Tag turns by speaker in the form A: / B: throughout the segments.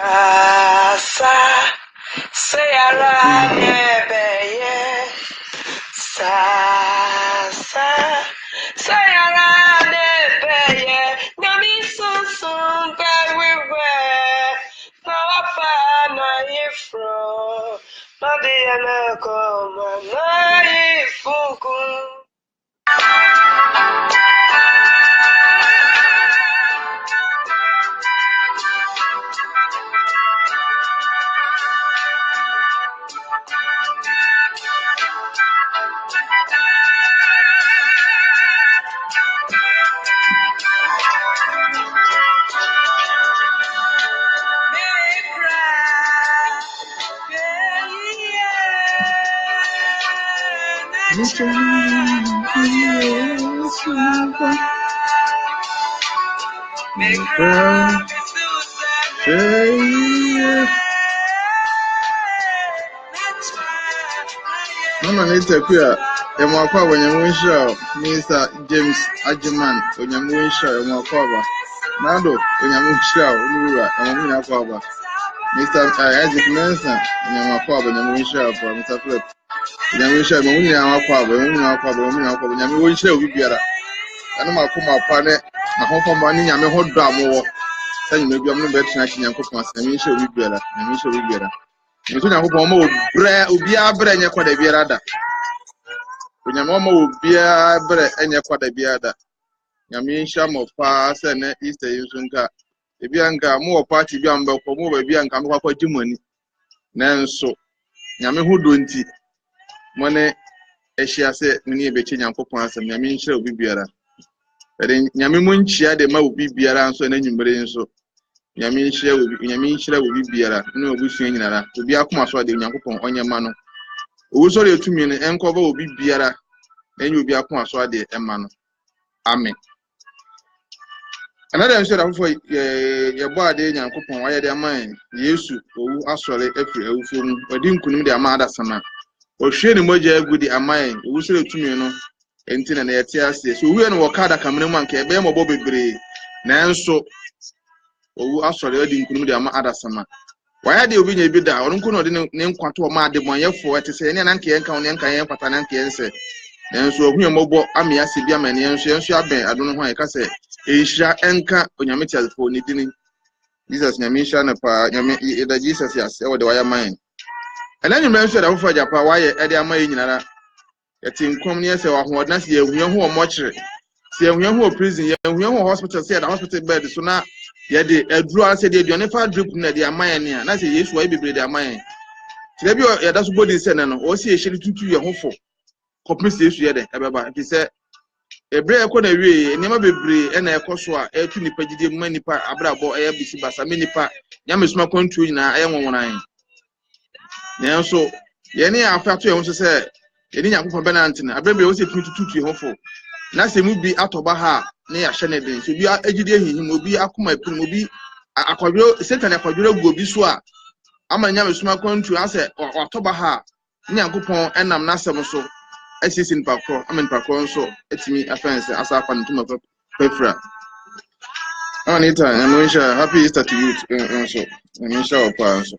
A: Sa say aranebeye sa say aranebeye nyami sunsun everywhere no apa no ifro no dey na come no ifuku.
B: Mama nitakuwa mwaka wa nyamusha Mr. James Ajiman onyamusha mwaka wa Nado onyamusha Ulura amuna kwa ba Mr. Isaac Mensa mwaka wa nyamusha kwa Mr. Philip nyamusha mwanya mwaka wa nyamusha obibiara ana makoma pane na hofa mani nyame hodo amowo sanyi mebi amno betina nyankopon asanyisha obibiara nyamusha obibiara Nso nyankopon ma obia bre enye kwada biara da. Onyama ma obia bre enye kwada biara da. Nyame nhia mo pa se na Easter yinso nka ebia nka mo party bia mbekọ mo ba bia nka mekwa gimani. Nanso nyame hodo nti mo ne ehia se meni ebeche nyankopon asem nyame nhia obi biara. Ede nyame mo nchia de ma obi biara nso na nyimbre nso. Nyame nhia obi biara na obusua nyinara obi akoma so ade nyankopon onyema no owo so le tumi ne enkova obi biara enye obi akoma so ade ema no amen. Another nso da fofo ye bo ade nyankopon waye de aman Yesu owu asore afiri awufo mu odi nkunum de ama adasama ohwe ne moja agudi aman owu so le tumi no enti na yete ase so owu no wokada kamene mu anka ebe mo bo bebre nanso owu asore odi nkunum de ama adasama waya de obi nya bi da onko no de ne nkwato o ma ade monyefo etese ne nanka yenka wo ne nka yen kwata nanka yense nanso ohu yemobọ amia se bi amane yenso aben adono ho ayeka se ehira enka onyame tiazefo ni dini Jesus nyame hira na pa nyame ida Jesus yas e wo de waya man anani mmenso da fofa japa waye e de amaye nyinara yeti nkom ne yese wa ho na se yehuye ho o mochire se yehuye ho o prison yehuye ho hospital se da hospital bed so na ye de aduru ase de aduane fa drip na de amaye ne na se Yesu wa bebre de amaye tire bi ya da so body se ne no o se ehiri tutu ye hofo kopisi Yesu ye de ebeba nti se ebre ekọ na wie enema bebre e na ekoso a etu nipa gide mu nipa abrabo e bisi basa me nipa nyamesuma kwantuo nyina e nwonwonan nenso ye ne afato ye ho se ye ni yakopon benant na abrebe o se tutu ye hofo na se mu bi atoba ha ne ya hye ne den so bi agide ehihim obi akoma epin obi akwadwo Satan akwadwo gu obi so a ama nyamesuma kwantuo ase atoba ha ne yakopon enam na asem so asisin pakro amen pakro nso etimi offense asa kwa ntuma pefra Anita Anisha happy Easter to you nso Anisha opa nso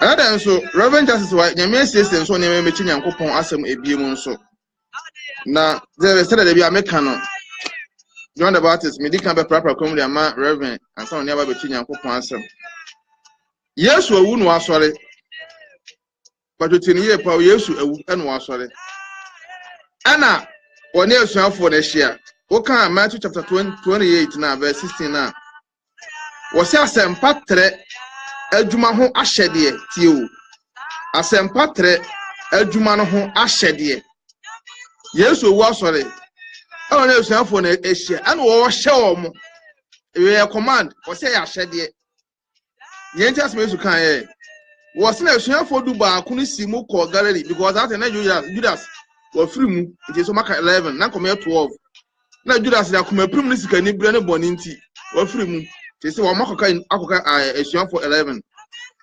B: another nso Reverend Justice wa nyame sese nso ne mechi nyankopon asem ebie mu nso na there said that be ameka no John the Baptist me dikan be prapra kom dia ma Reverend ansa ne aba bechi nyankopon asem Yesu awu no asore patotini ye pa Yesu awu eno asore Ana one esuafo na hia woka Matthew chapter 28 na verse 16 na wose asempa tre adwuma ho ahyede tie o asempa tre adwuma no ho ahyede Yesu owu asore one esuafo na hia ana wo hye omo we command wose ya ahyede yenti asem Yesu kan ye wose na esuafo du ba akunu si mu ko Galilee because that na Judas wa free mu it is maka 11 na come 12 na Judas ya kuma prim ni sika ni bre ne boni nti wa free mu te se wa makoka esuan for 11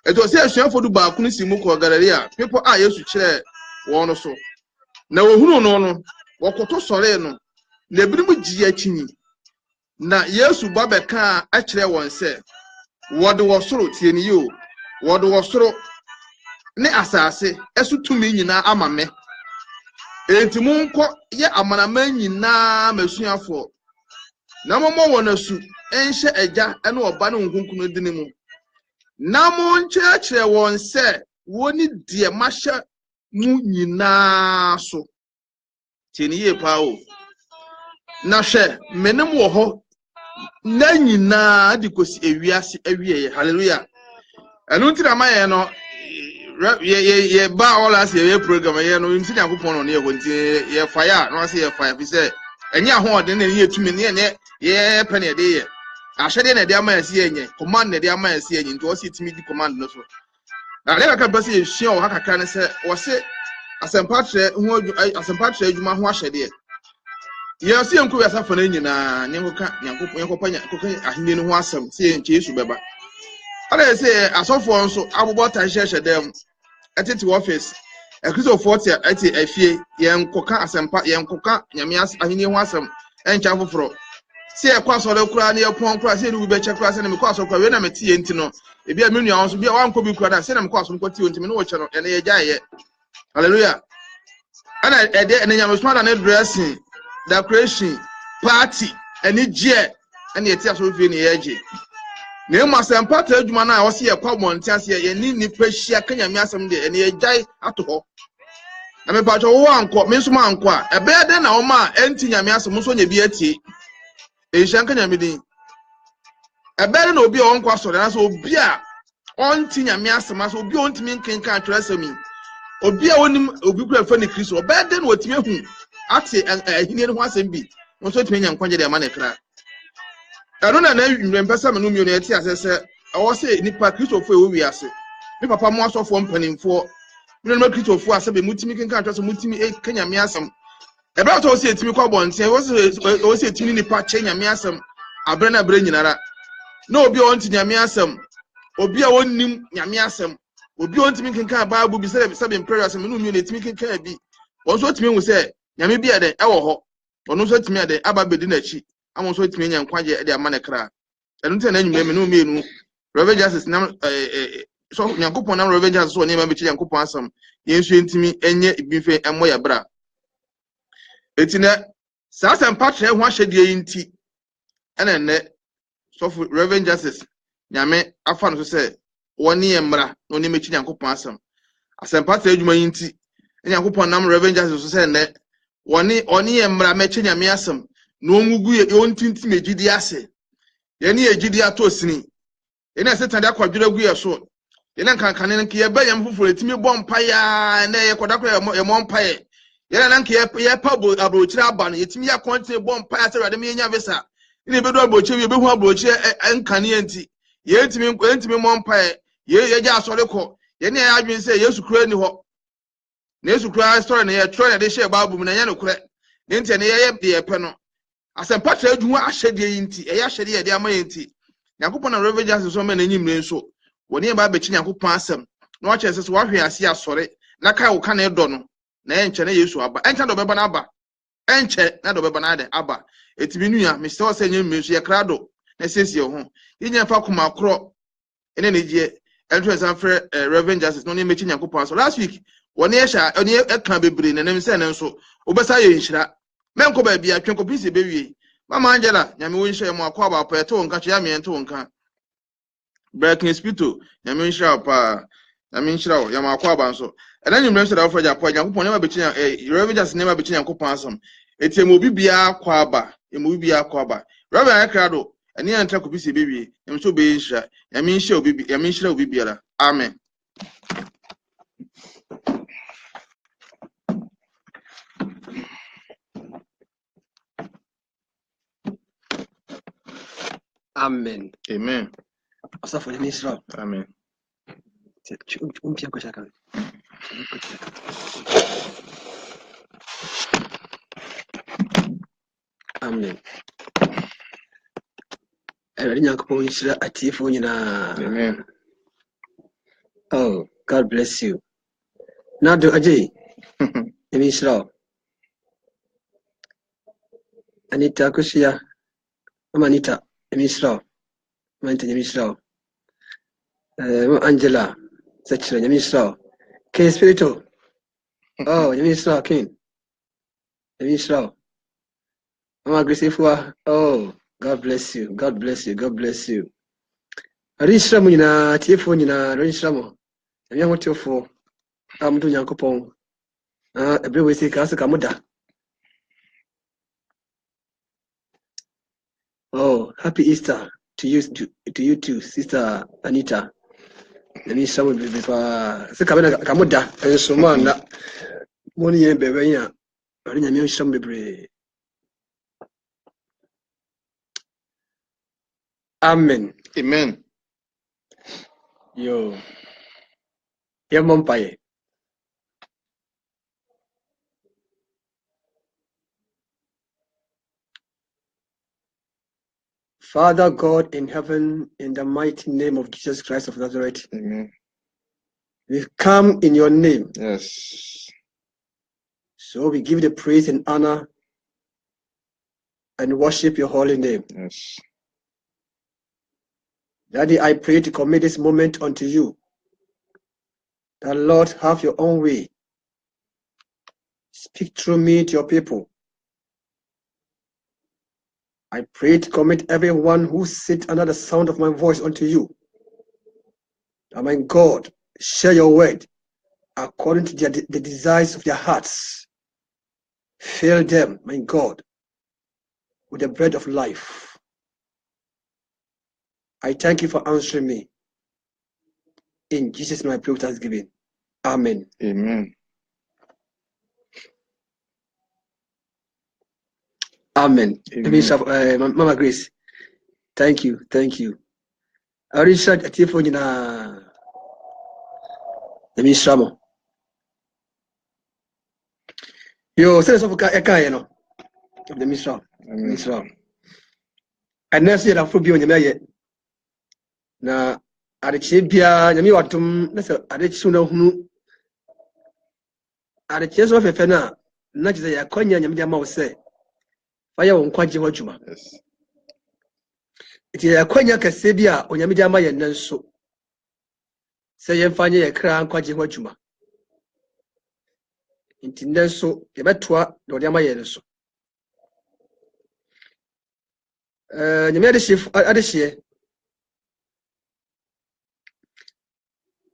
B: eto se esuan for du ba kunu si mu ko Galilee people Yesu kire won so na wo hunu no wokoto sore no na ebinim gi akini na Yesu ba beka a kire won se What was soro tieni yo. What was soro ne asase esu tumi nyina ama me. Enti monko ye amanama nyina masuafo. Na momo wonasu enhye agya ene oba ne nkunkunu dini mu. Na mon chekire won se woni die mahye mu nyina so. Tieni ye pa o. Na hwe menem wo ho na nyina de kosi ewiase awieye. Hallelujah. Enu ntira maye no ye ba all as ye program ye no nti Yakopon no ne ho nti ye fire no ase ye fire fi say enya ho ode ne ye tumi ne ye pe ne de ye ahwede ne de ama ase ye nye command ne de ama ase ye nti o se tumi di command no so na le ka base ye hia o hakaka ne se o se asempatre ho asempatre adwuma ho ahwede ye se enko ya safa na nyina ne nkoka Yakopon ahinde no ho asem se ye nche Yesu beba ala se asofo nso abobọ tan hye dem atete office ekristo 40 ati afie yenkoka asempa yenkoka nyame ahini ho asem encha foforo se ekwaso le kura ne epon kura se ne wu be che kura se ne mekwaso kura we na meti ye ntino ebi a menu awon so bia wanko bi kura da se na mekwaso nkwati ye ntimi ne wo che no ene ye gyaye hallelujah ana ede ene nyame so na dressing decoration party ene gie ene yeti aso fie ne ye gye ne masempata adwuma na wo se ye kwa monte ase ye ni nipa hia kanyame asem de ene ye gyai ato ho na me pa cho wo anko me so ma anko a ebe de na wo ma enti nyame asem so nya bi atie e hia kanyame din ebe de na obi a wonko asore na so obi a onti nyame asem aso obi ontimi nkenka atwere asemi obi a wonim obi kura fa ni Kristo ebe de na otimi hu ate ahini no ho asem bi wo so timi nya nkwanje de ma na kra eno na mpesa me no mi no eti asese awo se nipa Kristofo e wo wiase me papa mo asofo mpanimfo me no Kristofo asebe mutimi kenka atwa so mutimi kenya me asem e bra to se etimi kwa bonten wo se etimi nipa chenya me asem abre na abre nyinara na obi a wonti nyame asem obi a wonnim nyame asem obi a wontimi kenka Bible bi sebe prayer asem no mi no etimi kenka bi won so etimi hu se nyame bi ade e wo ho ono so etimi ade aba bedi na chi amon so etimi nya nkwaje de amane kra enu te na nyume me no mienu Reverend Justice na so Yakopon na Reverend Justice so ne ma be chi Yakopon asam yensu entimi enye ibife emo ya bra etine sa asam patre ho ahyede yinti ena ne so Reverend Justice nyame afa no so se woni emra no ne mechi Yakopon asam asam patre adwuma yinti Yakopon na Reverend Justice so se ne woni emra mechi nyame asam no ngugu ye ontinti megidi ase ye ne egidi atosini ye na setan da kwadwira gu ye so ye na kankane nke ye ba yam foforo etimi bompa ya na ye kodakwa ye mompa ye na nke ye pa abrochira aba no yetimi ya kontin bompa ya se rade me nya visa ne bedo abrochira ye behu abrochira enkane enti ye entimi mompa ye ja asore ko ye ne ya adwen se Yesu kura ni ho na Yesu kura story na ye tro na de share Bible mu na nya no kura ne enti ne ye de ye pe no asempatra adwuma ahyede yinti eya ahyede ye de ama yinti Yakopon na Reverend Justice so ma na nyimre nso woni e ba be chi Yakopon asem na wa kyerese so wa hwe ase asore na kai wo ka na edo no na enche na Yesu aba enche do beba na aba enche na do beba na ade aba etibi nua me se o se nyimre nso ye krado na sesi ho yinya fa kuma kro ene ne gie entrance afre Reverend Justice no ne mechi Yakopon so last week woni e sha oni e kan bebre na nem se ne nso obesa ye nhira menko ba bia twenko pisi bewie mama Angela nyame wo nhye mo akwa ba pa eto nka che ya me ento nka breaking spito nyame nhira pa nyame nhira o ya ma akwa ba nso ena nyimre nso da ofra pa Yakopon ne ma bechi Reverend Justice ne ma bechi Yakopon asam etie mo bibia akwa ba emo bibia akwa ba Reverend Akrado eni entra ko pisi bewie nyame so be nhira nyame nhira obibi nyame nhira obibiara amen.
C: Amen.
B: Amen.
C: Asafo ni Israel.
B: Amen.
C: Umpia kwa shaka. Amen. Yakopon Israel atifu nyina.
B: Amen.
C: Oh, God bless you. Nado Ajay. In Israel. Anita Kusia. Amanita in Israel. Went in Israel. Angela, such a Yamisra. King Spirito. Oh, Yamisra, King. Yamisra. Mama Gracefua. Oh, God bless you. God bless you. God bless you. Arishramu na TF na Arishramu. Yami want for Amdu Yankopon. Every way say Casa Kamuda. Oh, happy Easter to you too, Sister Anita. Yami Samu before Sakamana Kamuda and Sumana. One year baby. Yami Samu be. Amen.
B: Amen.
C: Yo. Yamampaye. Father God in heaven, in the mighty name of Jesus Christ of Nazareth,
B: Amen.
C: we come in your name.
B: Yes.
C: So we give the praise and honor and worship your holy name.
B: Yes.
C: Daddy, I pray to commit this moment unto you. That Lord, have your own way. Speak through me to your people. I pray to commit everyone who sits under the sound of my voice unto you. And my God, share your word according to the desires of their hearts. Fill them, my God, with the bread of life. I thank you for answering me. In Jesus' name I pray with thanksgiving. Amen.
B: Amen.
C: Amen.
B: Amen.
C: Mama Grace, thank you. Thank you. I already said a telephone in a Shamo. Yo, send us off a car, of the Misra. Misra. And next year, I'll be on the mayor. Now, at the Chibia, Yami Watum, that's a additional who at the chance of a fena, not as a conya Yamama say. Fire on Quaji Wajuma.
B: Yes.
C: It is a conya Casabia on Yamidama and Nanso. Say, you find a crown Quaji Wajuma. Inti Nanso, Yabatua, Dodiama Yenso. Shift at this year.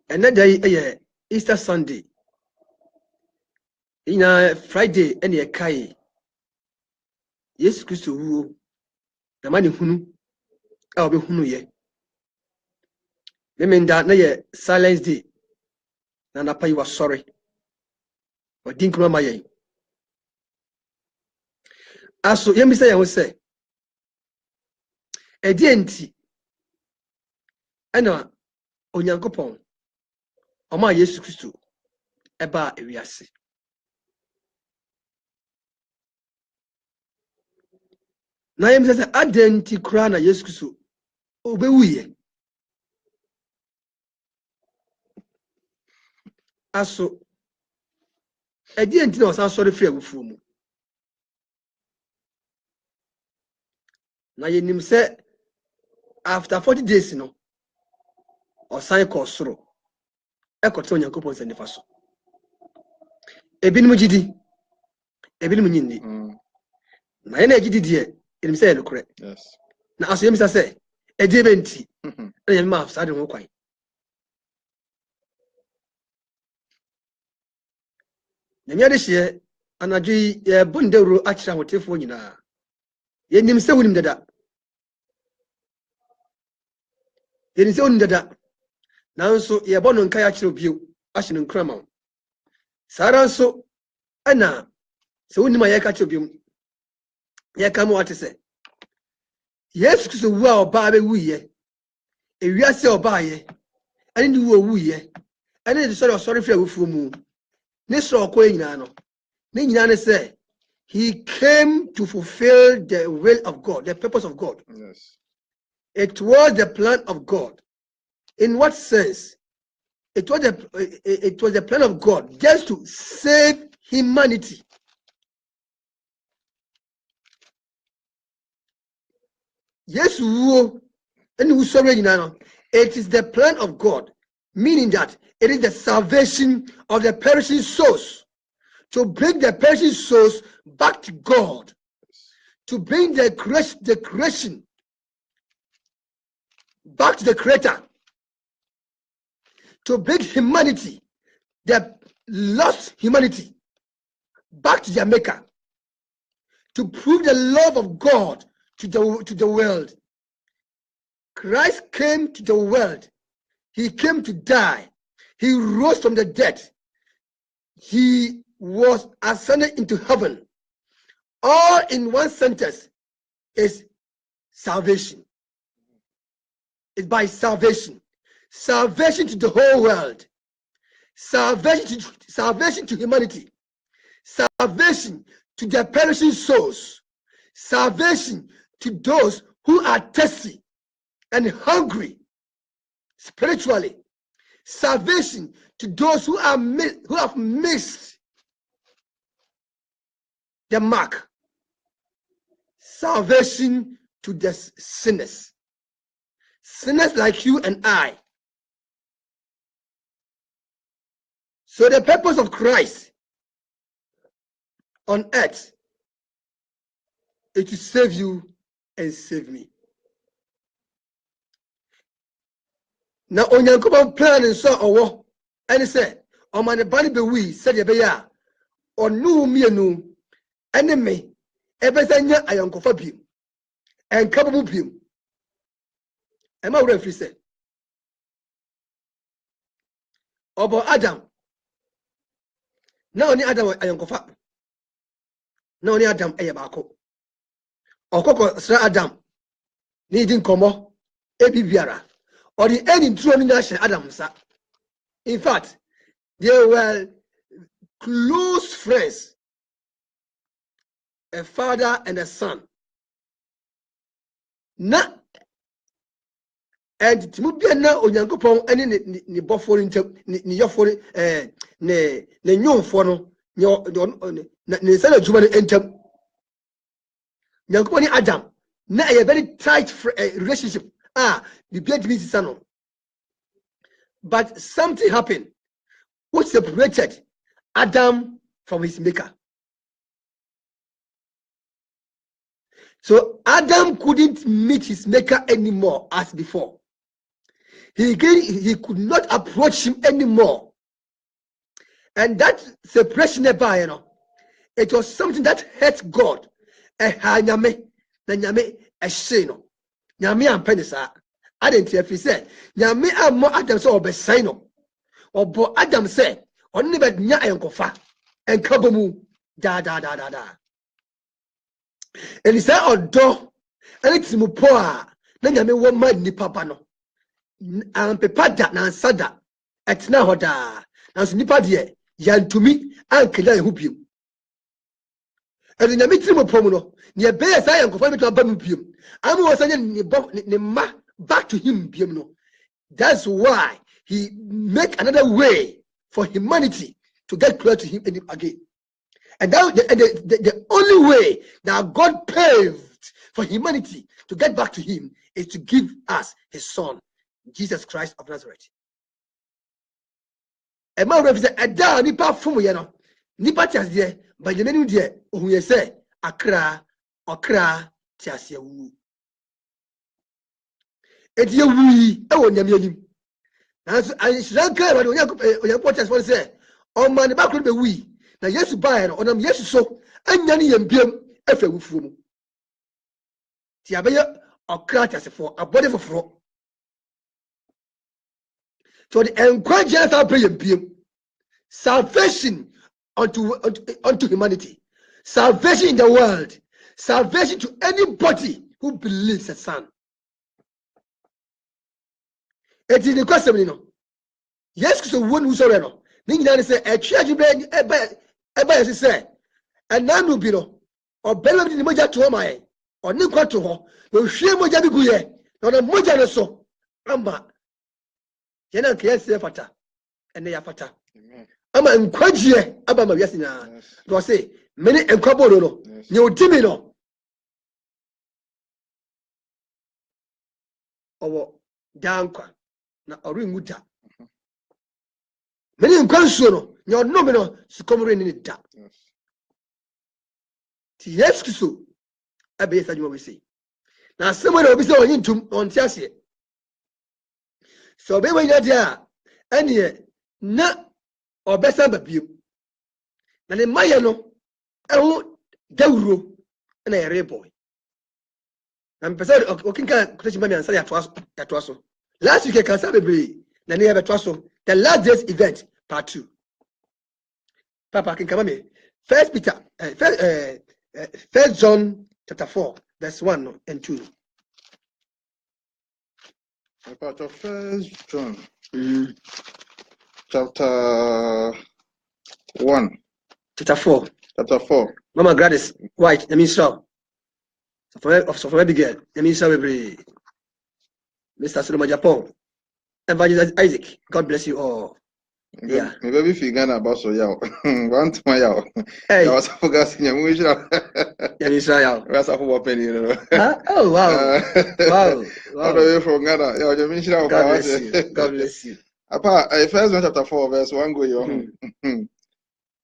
C: Another day, Easter Sunday. In a Friday, any a kai. Yes, Christo, the money hunu. I'll be hunu ye. Mean that na silence day. Napa you was sorry. Or didn't come my ye. As so, Yemi say, I will say. A DNT. Anna, Onyankopon. Oma Yesu Christo. Eba ewiase. Na Yemi says, Adenti krana Yesu Christo. Obewuye. Aso. A DNT was sorry free of fumu. Na yenim say after 40 days no or sign call soro ekoto Onyankopon se nifa so ebinim gidi ebinim nyindi na ye na gidi de yenim say no kore
B: Yes.
C: na aso yemisa say ede benti na yem ma afsa de ho kwan na nya de hye anadwi ye bondewro akira hotefo nyina yenim say wonim dada yenim say wonim dada nanso ye bono nkai akira bio ahye no nkrama sara nso ana se wonim aye ka akira bio ye ka mo ate say Yes, because the world by the way, if you are so by and you will we, and then the sort of sorry for you. This or coin, Nano say he came to fulfill the will of God, the purpose of God.
B: Yes.
C: It was the plan of God. In what sense? It was the plan of God just to save humanity. Yes, and who sorry, It is the plan of God, meaning that it is the salvation of the perishing souls, to bring the perishing souls back to God, to bring the creation back to the Creator, to bring humanity, the lost humanity, back to their Maker, to prove the love of God to the world. Christ came to the world. He came to die. He rose from the dead. He was ascended into heaven. All in one sentence is salvation. It's by salvation. Salvation to the whole world. Salvation to humanity. Salvation to the perishing souls. Salvation to those who are thirsty and hungry spiritually. Salvation to those who have missed the mark. Salvation to the sinners. Sinners like you and I. So the purpose of Christ on earth is to save you and save me. Now onyankopon plan nso owo ene se o ma ne ba ne be wi se de be ya onu mienu ene me ebesanya ayankofa biem enka bo biem e ma wura firi se obo Adam na oni Adam ayankofa na oni Adam eye baako okoko sra Adam ni di nkomo ebibiara or the end in true nation Adam sa. In fact, they were close friends, a father and a son. Na and timubia na onyankopon ene ni bofo ntem ni yofo ne nyomfo no ne sala juma ntem. Nyankopon ni Adam na a very tight relationship. But something happened which separated Adam from his maker. So Adam couldn't meet his maker anymore as before. He could not approach him anymore. And that separation, it was something that hurt God. Nyame ampene sa adenti afi se nyame ammo Adam se obesai no obo Adam se onne be nya enkofa enka bomu da elisa odo ene timupo a na nyame wo ma ni papa no ampepa da na ansada etna hoda na so nipa de yantumi ankela ehu biem ene nyame timupo mu no ne be ya sa enkofa meto aba mu biem amu wasanya ne ma back to him biem no. That's why he make another way for humanity to get close to him again. And that the only way that God paved for humanity to get back to him is to give us his son, Jesus Christ of Nazareth. A man represent a down nipa from yano nipa tias there, but the menu there who you say akra tias wu. Eti ewui e wo nyame anim nanso anhira ka ba onya podcast won say o man ba kro be wi na Yesu bae no onam Yesu so anya ne yambiem afa wufuo mu ti abaye okratasefo abode foforo so the encouragement of yambiem salvation unto humanity, salvation in the world, salvation to anybody who believes the Son. It is the question, you know. Yes, because one who's already no. Ninja say a church be say, and now no bino or better than the moja to my or Nico to her. No shame moja be good, not a moja so. Amba Jena Kias Fata and they are Fata. Ama encourage Abama Yasina. Do say many encabolo, no dimino. Or Danka. na oringu da many nkwansuo no nya odno me no sikomre ni da ti yesu so abe sa dwuma we sei na asemo na obi se onyi ntum onti ase so be we nya dia ene na obesa babiem na ne maye no ehu dawuro na yere boy na mpesa okinka kutechi mami ansa ya twaso last week can say bebre na ne ya twaso the last day's event part 2 papa kinka mami first John chapter 4 verse 1 and 2
B: part of First John chapter 1
C: chapter 4 Mama Gladys White let me show so for Abigail let me show every Mr. Solomon Japan Evangelist Isaac God bless you all. Yeah,
B: me baby fi Ghana about so yaw want my yaw
C: hey
B: I was forgetting you we should
C: let me show you
B: we are for penny you know
C: oh wow
B: all the way from Ghana yeah you mean should
C: God bless you
B: apa First John chapter 4 verse 1 go you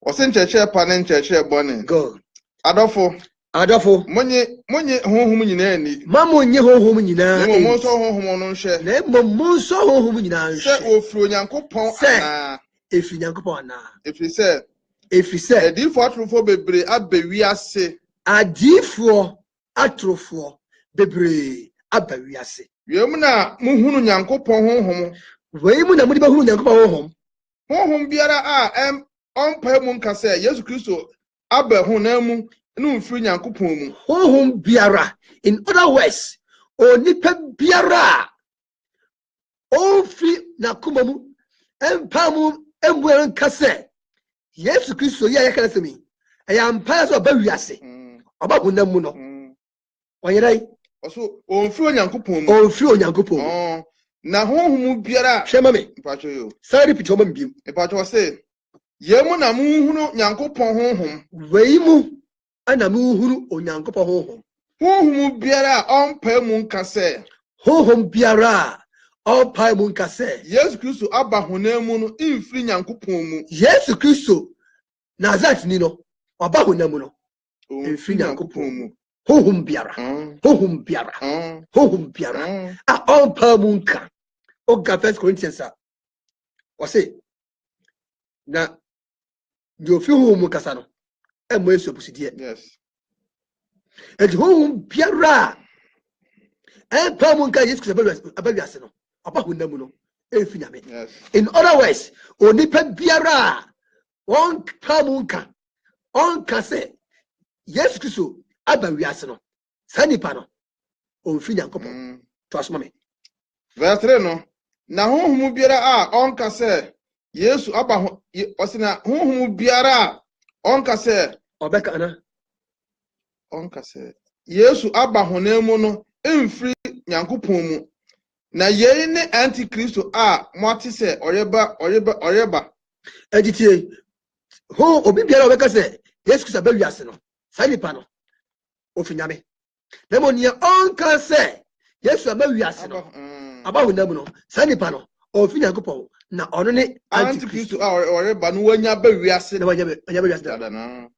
B: was in church born
C: go
B: adofo monye honhom nyina ni
C: mamonye honhom nyina
B: ne mo so honhom no hwe
C: na mo so honhom nyina hwe
B: se ofri onyankopon ana
C: efri nyankopon ana
B: efri se adifo atrofo bebre abawi ase
C: adifo atrofo bebre abawi ase
B: wiem na muhunu nyankopon honhom
C: weimu na mudi bahunu nyankopon
B: honhom biara a onpa mu nka se Yesu Kristo abahu na mu no mfiri nyankopon mu
C: honhom biara in other words onipa biara onfi na kumamu empamu embuere nka se Yesu Kristo ya yakana semi aya mpa so ba wiase oba hunam mu no onyerai
B: oso onfiri onyankopon mu na honhom biara
C: hwema me
B: mpacho yo
C: sari pitoma mbiem
B: mpacho se yemu na muhunu nyankopon honhom
C: weimu ana muhunu onyankopon
B: honhom biara onpa mu nka se
C: honhom biara onpa mu nka se
B: Yesu Kristo aba honam mu no imfiri nyankopon mu
C: Yesu Kristo Nazareth ni no oba honam mu no imfiri nyankopon mu honhom biara a onpa mu nka oga 1 Corinthians o say na yo fi honhom kasa no emo Yesu obusidie
B: yes
C: and honhom biara pa mu nka Yesu Kristo abawiase no oba honam mu no efi nyame
B: yes
C: in other words onipa biara on pa mu nka on ka se Yesu Kristo abawiase no sanipa no on fi nyankopon to asoma me
B: verse 3 no na honhom biara a on ka se Yesu aba osina honhom biara on ka se
C: obeka ana
B: on ka se Yesu aba honam mu no emfiri nyankopon mu na yei ne antikristo a moate se oreba
C: editie ho obi biara obeka se Yesu Kristo abawiase no sanipa no ofinyame na mo nia on ka se Yesu abawiase no aba honam no sanipa no ofinyankopon na ono ne
B: antikristo a oreba no wanya bawiase
C: na wanya bawiase
B: da na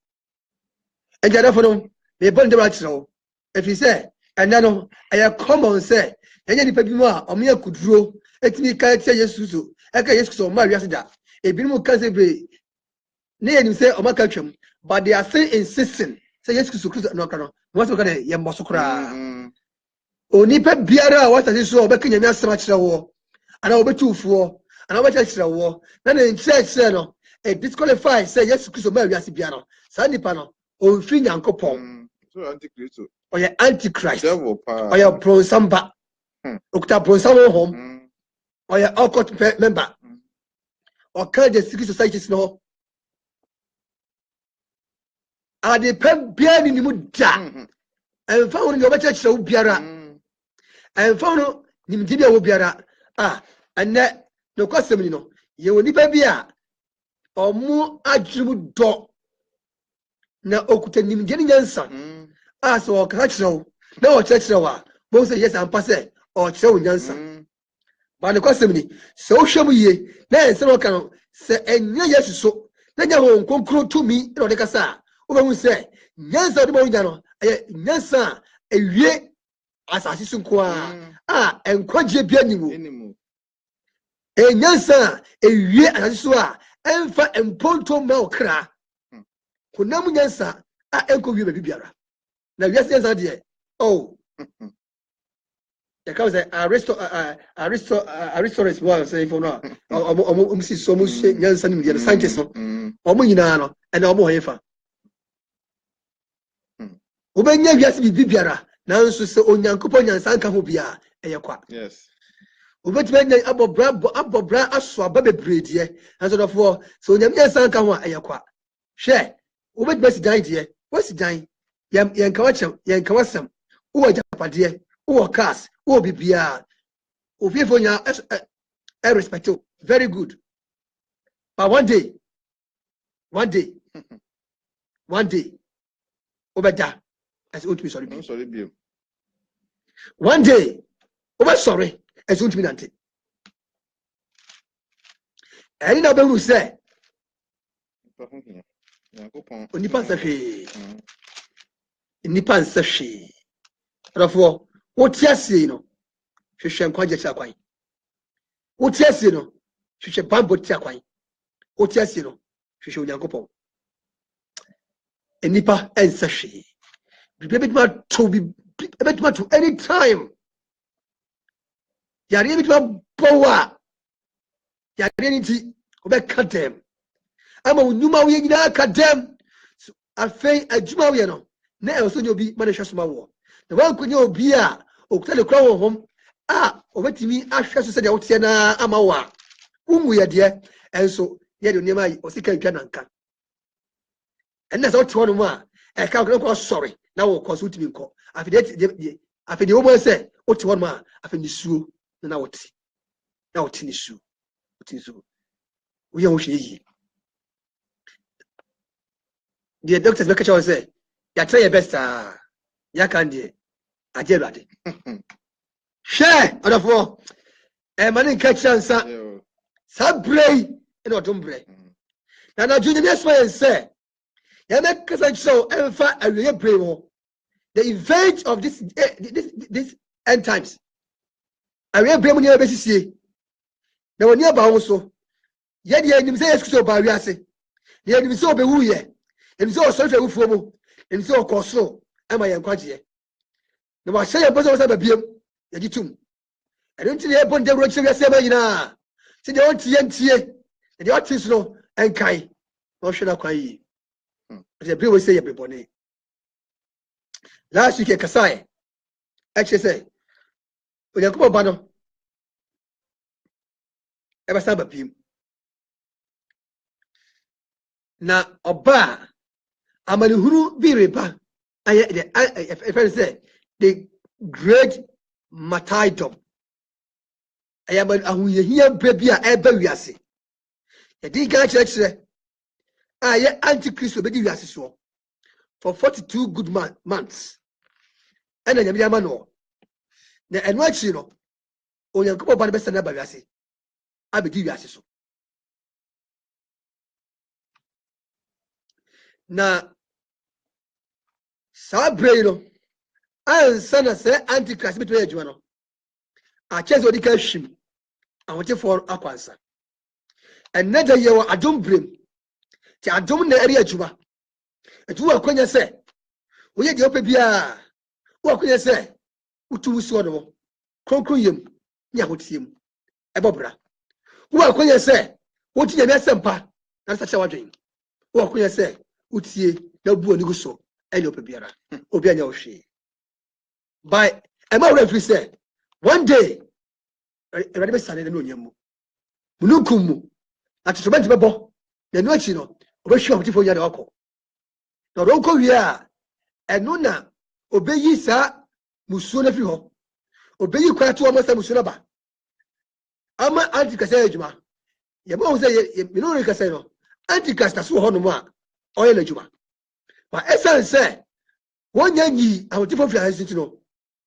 C: ejada fono me bon de ratro efi se ena no aya common se enya nipa bi mu a omo akuduro etimi ka tia Yesu so eka Yesu so ma wiase da ebinim ka se bre ne yenim se omo ka twam but they are still insisting say Yesu Kristo no ka no what ka ye mboso kra onipa biara what say so obeka nyame asema kire wo ana obetufuo ana obecha kire wo na ne church say no e disqualify say Yesu Kristo ma wiase bia no sa nipa no o fi nyankopon
B: so antikristo
C: oye antichrist
B: devil pa
C: oye bronsamba okuta bronsamba home oye occult member o ka the secret societies no ade pe bia ni mu da enfa woni obecha kire wo biara enfa woni nimdi bia wo biara ene no kwasem ni no ye woni pa bia omu adwum do na okuta nimdi ni nyansa so o ka kire wo na o kire wo a bo se yes ampa se o kire wo nyansa ba ne kwasem ni se wo hwem ye na ense no ka no se enya yesu so na nya ho nkonkro tumi na ode kasa wo ba hu se nyansa ode ma nya no nyansa ewie asase so nko a enkwagye bia nimu nyansa ewie asase so a emfa emponto ma okra kunam nyansa a enko wie ba biara na wiase nyansa de oh the cows Aristotle well say for no see so much nyansa nim the scientists no omo nyina no and omo hoyefa obenya wiase bibiara nanso se onyankopon nyansa nka ho bia eyekwa
B: yes
C: obetime na abobra aso aba bebrede nanso dofo se onyam nyansa nka ho eyekwa hwe obetime si dan de wasi dan yenka wachem yenka wasam wo japade wo cars wo bibia ofiefo nya respect very good but one day obeda as ultimate sorry
B: be
C: one day over sorry as ultimate nante eni na beru se onipa nsahwe rafo wotiasie no hwehwe nkwaje kya kwan wotiasie no hwehwe bambo tia kwan wotiasie no hwehwe onyankopon enipa ensahwe bibetuma to any time yare bituma power yare nti obeka dem ama unyuma wo yina ka dem afei adwuma wo no na elso nyobi ma na hwesoma wo na wankunya obi a okutale kwa wo hom a obetimi ahwe so se de wote na ama wo a ungu ye de enso ye de onema yi osika ntwa nanka enna so wote wono mu a e ka ko sorry na wo ko so utimi nko afide wo bo se wote wono mu a afide suo na wote ni suo wote suo wo ye wo hwe yi the doctors make sure say ya try your best ya kan die ajelade share odafo mani nka chansa sabrei e no dombre na junior yes man say ya make kasa show emfa awie brave ho the event of this end times awie brave mu ne besisie na woni aba wo so ye de anim say yesu so ba wi ase ye anim say obewu ye enim say so hwe wufuo mu enim say okoso ama ye nkwaje na wa say ye bozo say babiem ye gitum eno nti ye bonde ro chire se ba yina se de on tie de o tis no enkai no hwe na kwan yi the bill we say ye bebone last week kasai actually say onyakobo ba no e ba sa babiem na oba amanihuru bireba aye the friend say the great martyrdom aye ahuyehia bebia eba wiase e di ga chire aye antichrist obedi wiase so for 42 good months and nyame ama no na enu achi no onyankobo ba be sana ba wiase abedi wiase so na sabre no ansa na se antichrist beto adwuma no a chezo di ka hwim ahote for akwansa enada ye wo adombrem ti adom na eri adwuma etu akonya se oye de opa bia wo akonya se utu wuso no kronkron yem nya hotiem ebobra wo akonya se wo ti nyame asempa na sa cha wadwen wo akonya se utie na bu oni guso ene opa biara obi anya ohwe by ema referee say one day everybody be sane na onyam mu mununkum mu atotobenti bebo na no achi no obehwe ahotifo nya de okọ na ronko wi a eno na obeyi sa musuo na fi ho obeyi kwato o masa musuo na ba ama antikasa adwuma ye ma wo say me no rekasa no antikasa so ho no mu a oye na adwuma ba esan say wonya nyi ahotifo fi asinti no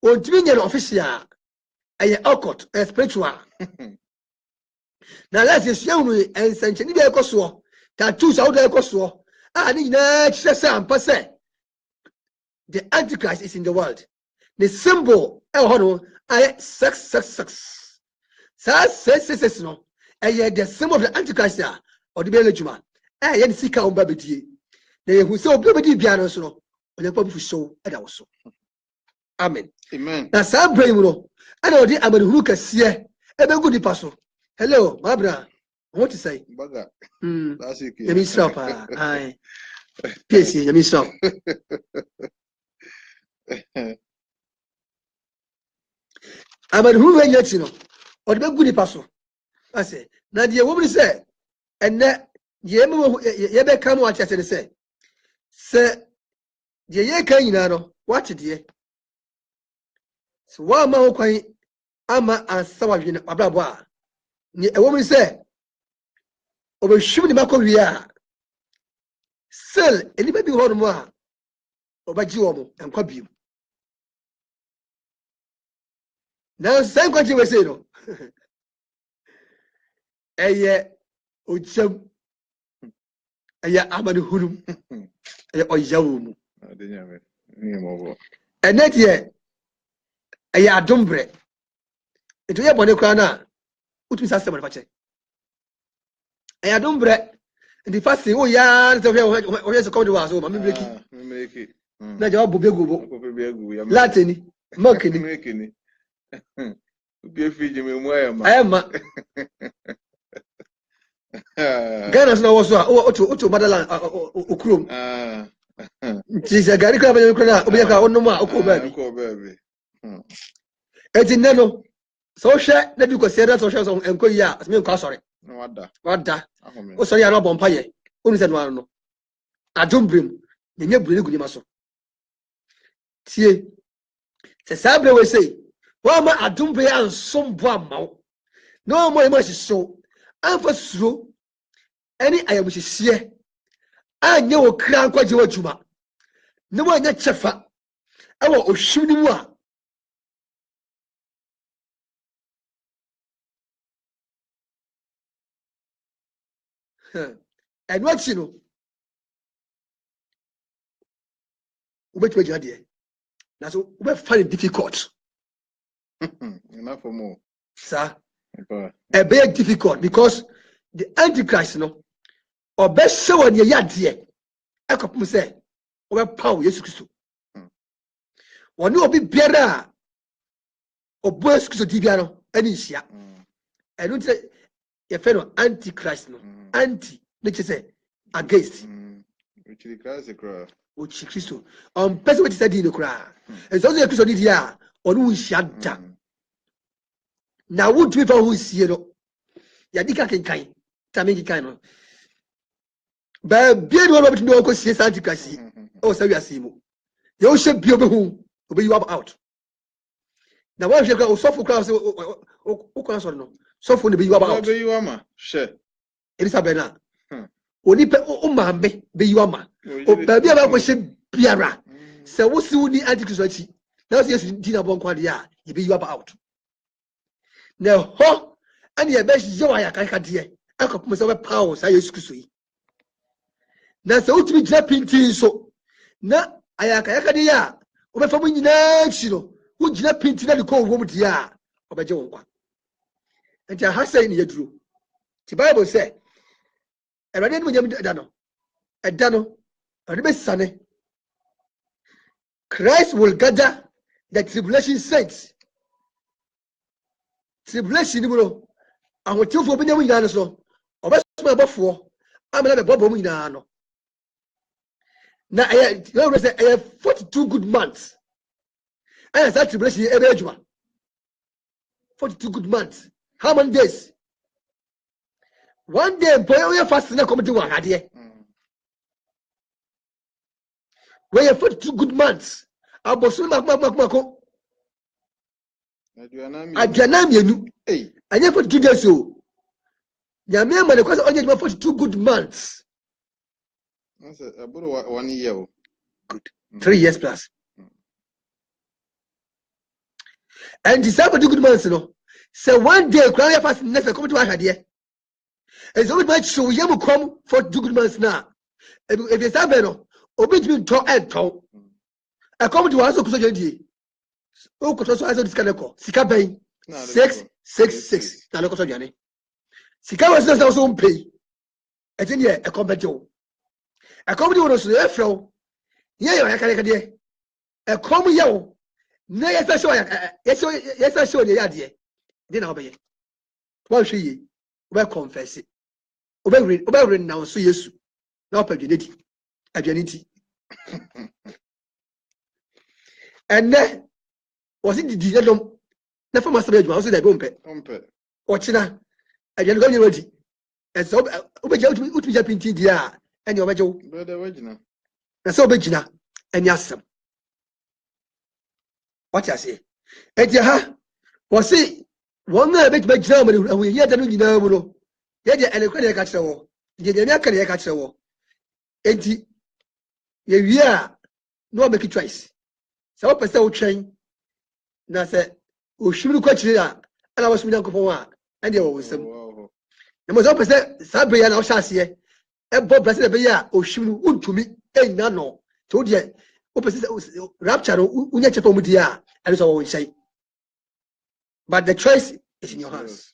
C: ontimi nya no official ɛyɛ occult ɛyɛ spiritual na let's say you and sentient bi ɛkɔ soɔ tattoos a wɔde ɛkɔ soɔ a ne nyinaa kyerɛ sɛ ampa sɛ the antichrist is in the world the symbol ɛwɔ hɔ no ayɛ 666 saa 666 no ɛyɛ the symbol of the antichrist a ɔde bɛyɛ adwuma ɛyɛ ne sika wɔn ba bɛdie na yɛhu sɛ obi a bɛdi biara no nso no ɔnyɛmpa bi fi so ɛda wɔ so amen na saa bere yi mu no ɛna ɔde amanehunu kɛseɛ ɛbɛgu nipa so hello mabra wɔn ti sɛ yɛmi nsiraw paa ayi ps yɛmi nsiraw amanehunu yɛ akyi no ɔde bɛgu nipa so ase na deɛ wɔn mu sɛ ɛnɛ yɛbɛka mu ate ase ne sɛ deɛ yɛka nyinaa no wate deɛ so wɔama ho kwan ama ansa wadwene abrabɔ a ɛwɔ mu sɛ ɔbɛhwim ne makɔ wie a sel nnipa bi hɔ nom a ɔbɛgye wɔ mo nkwa biom nanso saa nkwagye wɔ sei no ɛyɛ ogyam ɛyɛ amanehunum ɛyɛ ɔyawo mu ɛnɛ deɛ ɛyɛ adombrɛ nti woyɛ bɔne koraa no a wotumi sa sɛ bɔne fakyɛ ɛyɛ adombrɛ nti fa se woyɛa ne sɛ wohwɛ sɛ kɔmde wɔ a so ma memmerɛki na gya wabɔ biagu bo lateni makeni ɛyɛ ma Ghana so na wɔ so a woto madaland okurom nti sɛ gari koraa bɛnyɛ koraa na wobɛyɛ koraa wonom a wokɔɔ baabi ɛnti nnɛ no sɛ wohwɛ na bi kɔsiɛ na sɛ wohwɛ sɛ ɛnkɔ yi a asɛmi nkɔ asɔre wada wosɔre a na wabɔ mpayɛ wonu sɛ noano no adwomberem nyɛnyɛ bure ne gu nima so tie sɛ saa berɛ wɔ sei wɔama adwombere ansom bo amma wo na wɔmmɔ yɛma ahyehyew amfa suro ɛne ayamhyehyeɛ anyɛ wɔ kra nkwagye wɔ adwuma na wɔanyɛ kyɛfa ɛwɔ ohwim no mu a ɛno akyi no wobɛtumi agyina deɛ na so wobɛfa ne difficult saa ɛbɛyɛ difficult because the antichrist no ɔbɛhyɛ wɔ neɛ yɛ adeɛ ɛkɔpem sɛ ɔbɛpaw yesu kristo wɔne obi biara a ɔbɔ yesu kristo di biara no ɛne nhyia ɛno nti sɛ yɛfɛ no antichrist no anti ne kyerɛ sɛ against ɔkyi kristo ɔmpɛ sɛ wɔte sɛ dii no koraa ɛsɛ sɛ yɛ kristo ne deɛ a ɔne wo nhyia da na wotumi fa ho nsie no yɛde ka kenkan tame kenkan no baabia ne wɔn bɛtumi wɔkɔ sie saa antichrist ɛwɔ saa wiase mu yɛwohyɛ bio bɛhu obɛyi wab out na wɔhwɛ kora ɔsɔfo kora sɛ wokɔna sɔre no sɔfo ne bɛyi wab out Elizabeth na onipa ɔmaame bɛyi wama baabi a bɛkɔhyɛ biara sɛ wosi wo ni antichrist akyi na wɔsɛ yesu di na bɔ nkwa deɛ a yɛbɛyi wab out na hɔ ɛne yɛbɛhyɛ wɔ ayakayakadeɛ ɛkɔpem sɛ wobɛpa wo saa yesu kristo yi na sɛ wotumi gyina pintin nso na ayakayakadeɛ a wobɛfa mu nyinaa akyi no wogyina pintin na de kɔ wɔ mu deɛ a ɔbɛgye wo nkwa nti aha sɛ ne yɛduro nti bible sɛ awurade anim nyam ɛda no ɔde bɛsane Christ will gather the tribulation saints tribulation ni mu no ahotefoɔ bɛnya mu nyinaa no so ɔbɛsoma abɔfoɔ amena bɛbɔbɔ mu nyinaa no na ɛyɛ 42 good months ɛyɛ saa tribulation ɛbɛyɛ adwuma 42 good months how many days one day mpo yɛ fast na kɔmde wɔ ahadeɛ wɔyɛ 42 good months abɔso makomako aduana mmienu ɛnyɛ 42 days o nyame ama ne kɔ sɛ ɔnyɛ adwuma 42 good months
B: 1 year
C: good 3 years plus And December do good months, no. So one day, cry fast never come to our idea. And so much so we will come for do good months now. If it's Abeno, obey me to and talk. I come to us also. Oh, because I saw this kind of call. Sika Bay 666. Now, look at Johnny. Sika was not also pay. I think, yeah, a combato. A comedy was the flow. Yeah, I can't get a common yellow. Nay, yes, I saw the idea. Then I'll be. Well, she will confess it. Obey now, so yes. No opportunity. Identity. And then was it the deal? Never must have been also the bumper. Watching her. I didn't go ready. And so, obey to be jumping to the and your major. And so, Begina, and Yassam. What I say? And ya was it one night make Germany, and we hear the new know. Yet, and a credit catch the war. Did the American catch the war? And yeah, no make it twice. So, I said, train. Now, said, we should catch it. And I was with Uncle one, and there was some. The most opposite Sabri and Oshasia, and Bob President Baya, or should to me, and none. Told you, opposite rapture, Unachapomudia, and so we say. But the choice is in your hands.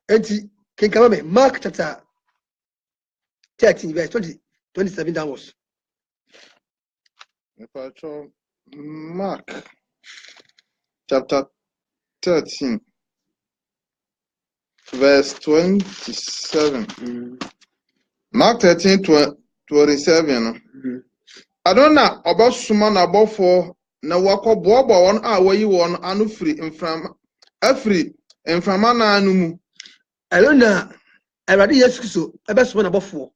C: And King Kamame, Mark chapter 13, verse 27 downwards.
B: Mark chapter 13, verse 27. Mark 13, 27. I don't know about Suman about for na wako bobo one away one anu free in from every in from ananumu.
C: I don't know. I rather yes, so I best one about 4.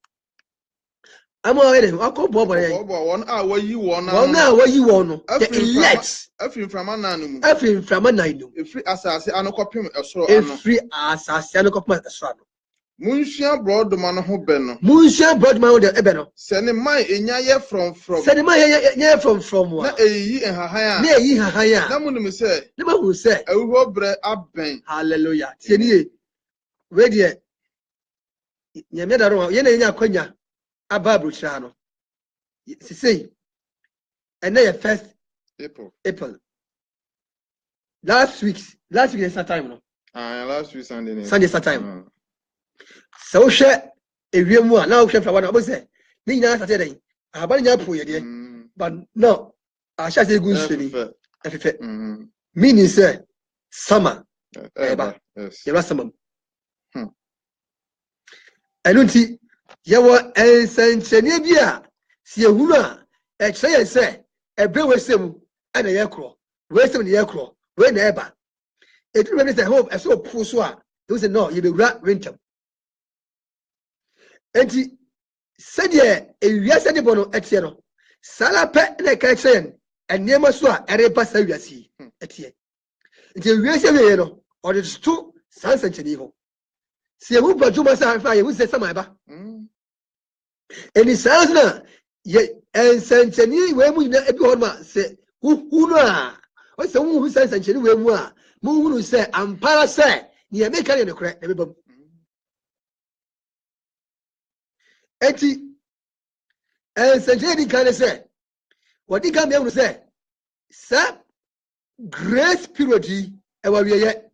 C: I'm already. I'll call Bob.
B: 1 hour you want.
C: 1 hour you want. The elect.
B: Every from Ananum.
C: Every from Ananum.
B: If free assassin, I no copy a straw.
C: If free assassin, I no copy a straw.
B: Munshia broad the man who beno.
C: Munshia broad man with the ebeno.
B: Send my enyaya from.
C: Send my from what?
B: Na ye and her higher.
C: Near ye her higher.
B: No one will say.
C: The man will say.
B: I will bread up bang.
C: Hallelujah. Tieni. Ready. Yameda Yena Konya. Ababu Chano. See, and then first April. Last week is that time, no?
B: Last week Sunday.
C: Sunday is that time. So share a real one. Now share for one. I was say, Nina Saturday. I have been up for you, but no, I shall say good. Meaning, sir, summer. Yes, there was summer. I don't see. Yawa ensanchene bia si ehunu a ekye se ebe wesem ana yakro wesem ne yakro we na eba etu me say hope eso pu so a they say no you be wura rentam enti sede ewiase de bono etie no sala pe na ka kyen enema so a ereba sa wiase etie enti ewiase we no or the two sansanchene ho si ehu bajuma sa fa ye hu se sama eba and it sounds na and Sanchani, where we know everyone say, who no, or someone who says Sanchani, where we are, who say, I'm parasite, you make a crack, everybody. And Sanchani kind of say, what he can be able to say, sir, grace period, and what we are yet.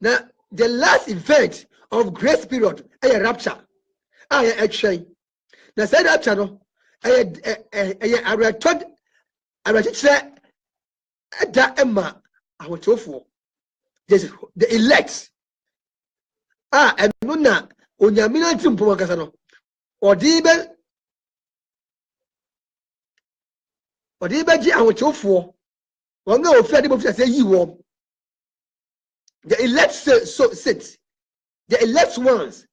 C: Now, the last event of grace period, a rapture. I actually. Now said that channel. I read that Emma. I was for this the elect. And Nuna on Yamina Timpo Casano or Debel or Debaji. I was for one no fair say you warm. The elect so sit the elect ones.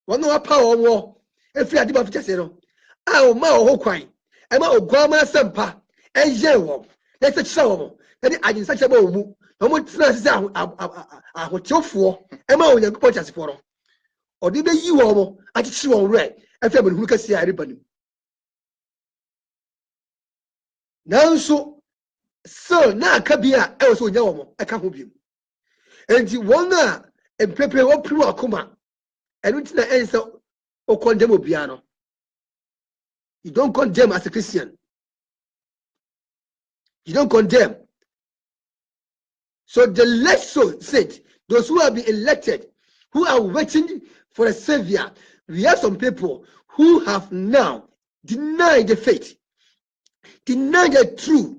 C: One no power war. If you are the just no, I ma o kwan. I ma o guama sempa. E ye wo. Let's a show. Then I didn't such a bow. No more trust I would show for. I ma o yanko just for. Or did you all? I just show red. I feel who can see everybody. Now so so na kabia e so nya wo e ka ho biem enti won a empepe wo priwo akoma enu tina ense o condemn obia no. You don't condemn as a Christian. You don't condemn. So the lesson said, those who have been elected, who are waiting for a savior, we have some people who have now denied the faith, denied the truth,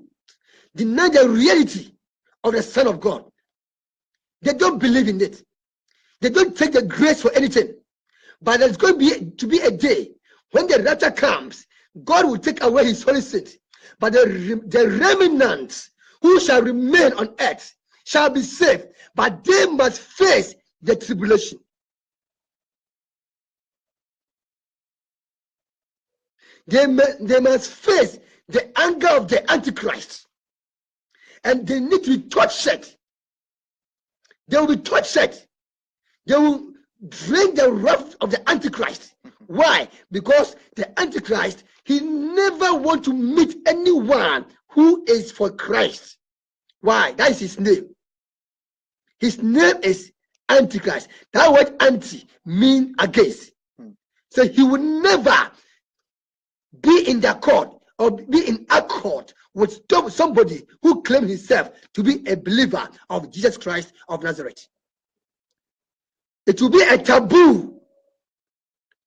C: denied the reality of the Son of God. They don't believe in it. They don't take the grace for anything. But there's going to be a day when the rapture comes, God will take away his Holy Spirit. But the remnants who shall remain on earth shall be saved, but they must face the tribulation. They must face the anger of the Antichrist. And they need to be tortured. They will be tortured. They will drink the wrath of the Antichrist. Why? Because the Antichrist, he never want to meet anyone who is for Christ. Why? That is his name. His name is Antichrist. That word anti means against. So he will never be in the accord or be in accord with somebody who claims himself to be a believer of Jesus Christ of Nazareth. It will be a taboo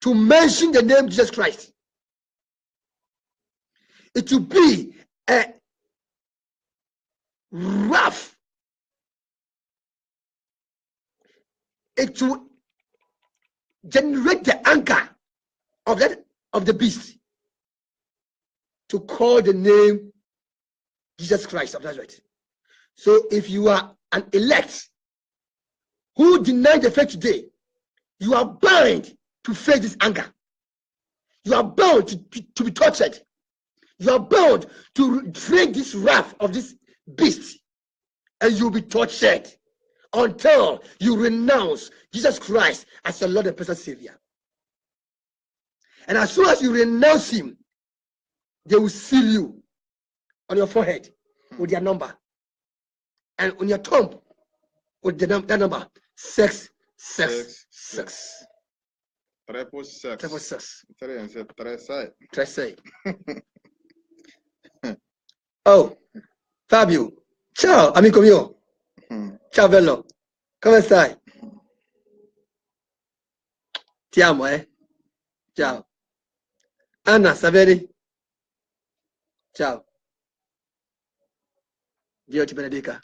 C: to mention the name Jesus Christ. It will be a wrath. It will generate the anger of the beast to call the name Jesus Christ of Nazareth. So if you are an elect who deny the faith today, you are bound to face this anger. You are bound to be tortured. You are bound to drink this wrath of this beast, and you'll be tortured until you renounce Jesus Christ as your Lord and personal Savior. And as soon as you renounce him, they will seal you on your forehead with their number, and on your thumb with that number 666.
B: Triple six.
C: Oh, Fabio, ciao amico mio. Ciao bello, come stai? Ti amo, Ciao. Anna, Saveri. Ciao. Dio ti benedica.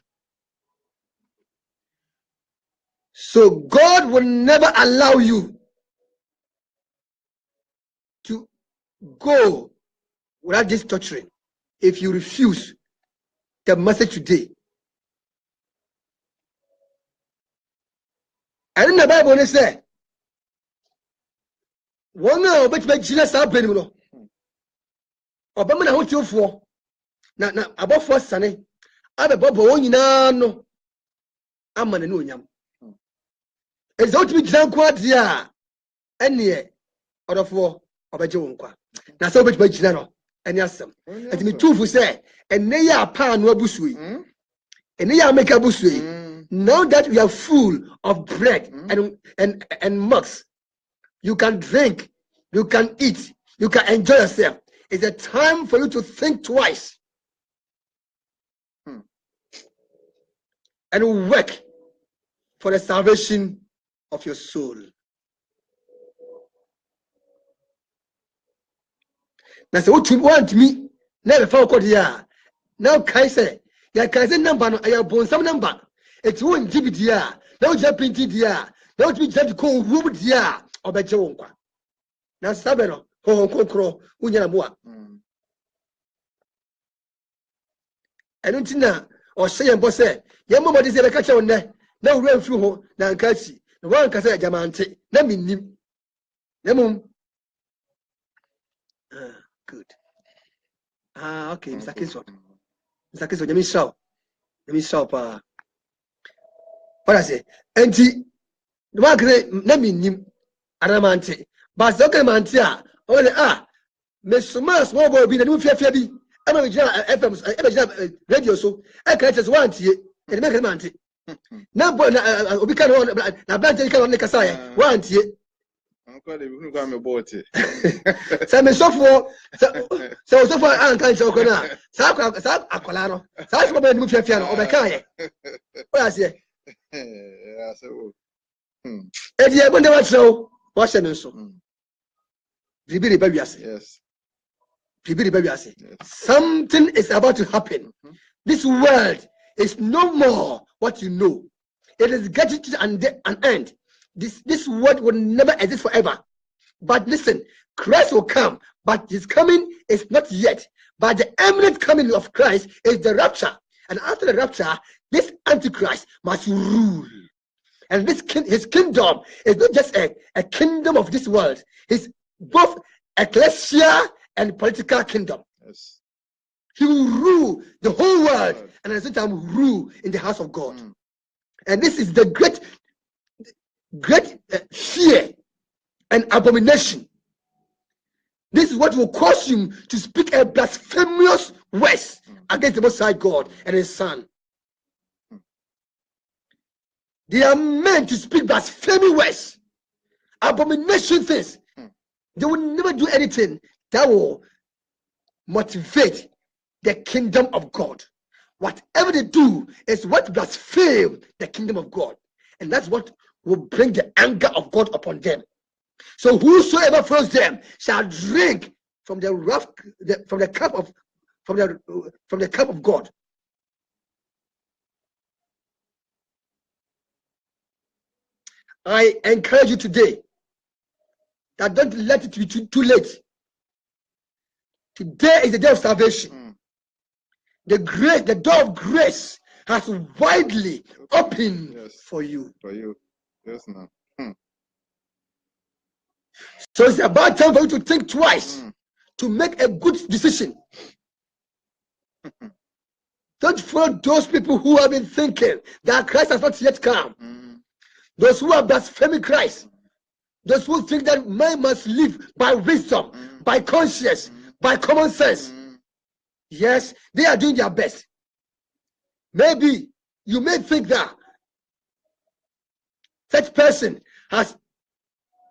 C: So God will never allow you to go without this torturing if you refuse the message today. And in the Bible, say, one hour, but my genius are penny. Obama, I want you for now about first Sunday. I'm a bubble, no. I'm an annuium. It's out to be drunk quite here. And yet, out of war of a jonqua. Now, so much by general. And yes, and me too for say, and they are pan no busui, and they are make a busui. Now that we are full of bread and mugs, you can drink, you can eat, you can enjoy yourself. It's a time for you to think twice and work for the salvation of your soul. Now, so what you want me? Never forget here. Now, Kaiser, your Kaiser number, I have born some number. It's one GB here. Now, you print it here. Now, you just call room here or better one. Now, Sabero, Hong Unyamua. I don't know, or say, and boss, Yamma is a catcher on there. Now, run through home, now, Cassie. The one can say, Jamante, let me name. Good. Okay, Mr. Kinson. Mr. Kinson, let me stop. What I say? And the one can let me name Aramante. But okay, Mantia. Oh, me so much small boy be the new fear. ama vigina FM vigina radio so e ka tese wan tie e make man tie na boy na obi ka na branch ka no kasa ya wan tie
B: anko de bi kwa me bote
C: say me sofo so sofo an kan so ko na sa akola no sa so be ni mu fiafia no obeka ye o ya se
B: ya so
C: e die bonde wa tro wa hye no so bibiri ba wiase
B: yes
C: bibiri ba wiase something is about to happen. This world is no more what you know. It is getting to an end. This world will never exist forever. But listen, Christ will come, but his coming is not yet. But the imminent coming of Christ is the rapture. And after the rapture, this Antichrist must rule. And his kingdom is not just a kingdom of this world. It's both ecclesia and political kingdom.
B: yes
C: He will rule the whole world and at the same time rule in the house of God. And this is the great fear and abomination. This is what will cause him to speak a blasphemous words against the Most High God and his Son. They are meant to speak blasphemous words, abomination things. They will never do anything that will motivate the kingdom of God. Whatever they do is what blaspheme the kingdom of God, and that's what will bring the anger of God upon them. So whosoever follows them shall drink from the cup of God. I encourage you today that don't let it be too late. Today is the day of salvation. The door of grace has widely opened for you.
B: For you. Yes, now.
C: So it's about time for you to think twice to make a good decision. Don't follow those people who have been thinking that Christ has not yet come. Those who are blaspheming Christ. Those who think that man must live by wisdom, by conscience, by common sense. Yes, they are doing their best. Maybe you may think that such person has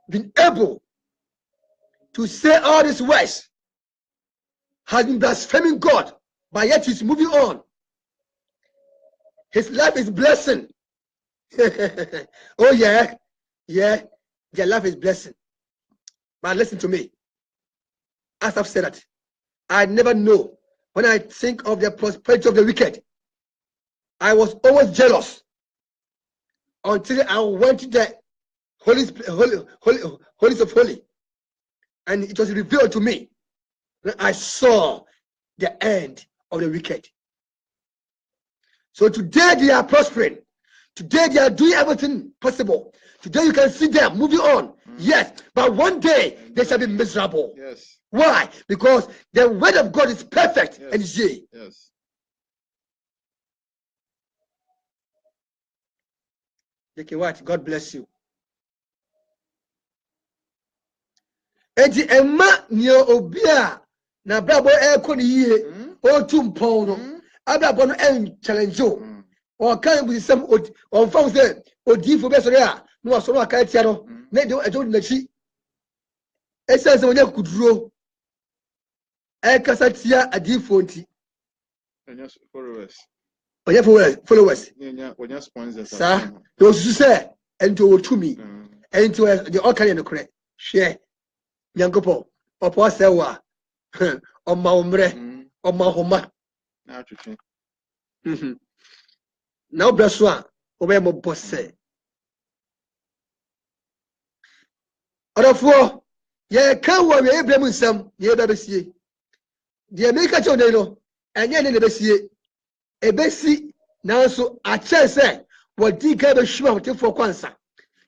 C: been able to say all these words, has been blaspheming God, but yet he's moving on. His life is blessing. Oh yeah, their life is blessing. But listen to me. As I've said that, I never know. When I think of the prosperity of the wicked, I was always jealous until I went to the holies of holy, and it was revealed to me that I saw the end of the wicked. So today they are prospering. Today they are doing everything possible. Today you can see them moving on. Yes, but one day they shall be miserable.
B: Yes.
C: Why? Because the word of God is perfect and yea.
B: Yes.
C: Okay, what? God bless you. Enti emma nyo obia na brabo eko ni yie o tumpon no abrabo no en challenge o kan bu sem o fam say odifo be sori a no o soro aka tia no na de ejo na chi esense wonya kuduro e kasa tia adifo nti followers
B: wonya sponsors
C: sa do su say enti o tumi enti the all kan no kore hwe Nyankopo opo sewa oma umre oma homa
B: na twetwe
C: na obraso a obe mo bosse orofo ye kan wo we Abraham nsam ye ba besie de America che onei no enye ne besie ebesi nanso a che se wodi ka be hwima hotefo kwansa.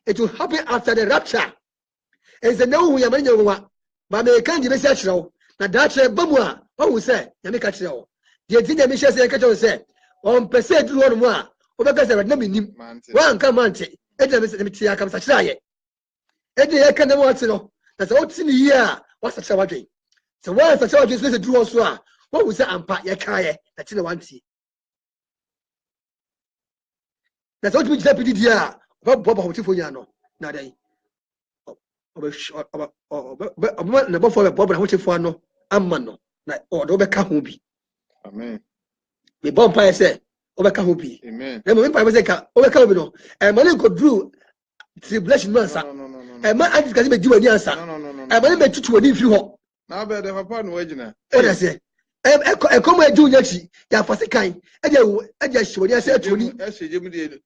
C: It will happen after the rapture. Eze na hu ya manya nwa ba me kan di besi a kirewo na da kire bamu a ohu se ya me ka kirewo de ti na me hye se ka kirewo se on pese duru onu a obeka se na me nim wa nka mante e de me se me ti aka sa kire aye e de ye kan na mo ati no na se o ti ni yi a wa sa kire wadwen se wa sa kire wadwen se duru so a what was ampa ye kae that you want see that's what we just did here what bob what for you no na dai na bo for bob na what for no amma no na o do be ka ho bi
B: amen
C: me bomb pa say o be ka ho bi
B: amen
C: na me pa say ka o be ka ho bi no e man go through tribulation man sa e man anti ka be di wani ansa e man be tutu wani fi ho
B: na be de papa no wagina
C: o da say e come e do nyachi ya fase kan e je shori ase atoni
B: e sheje mu de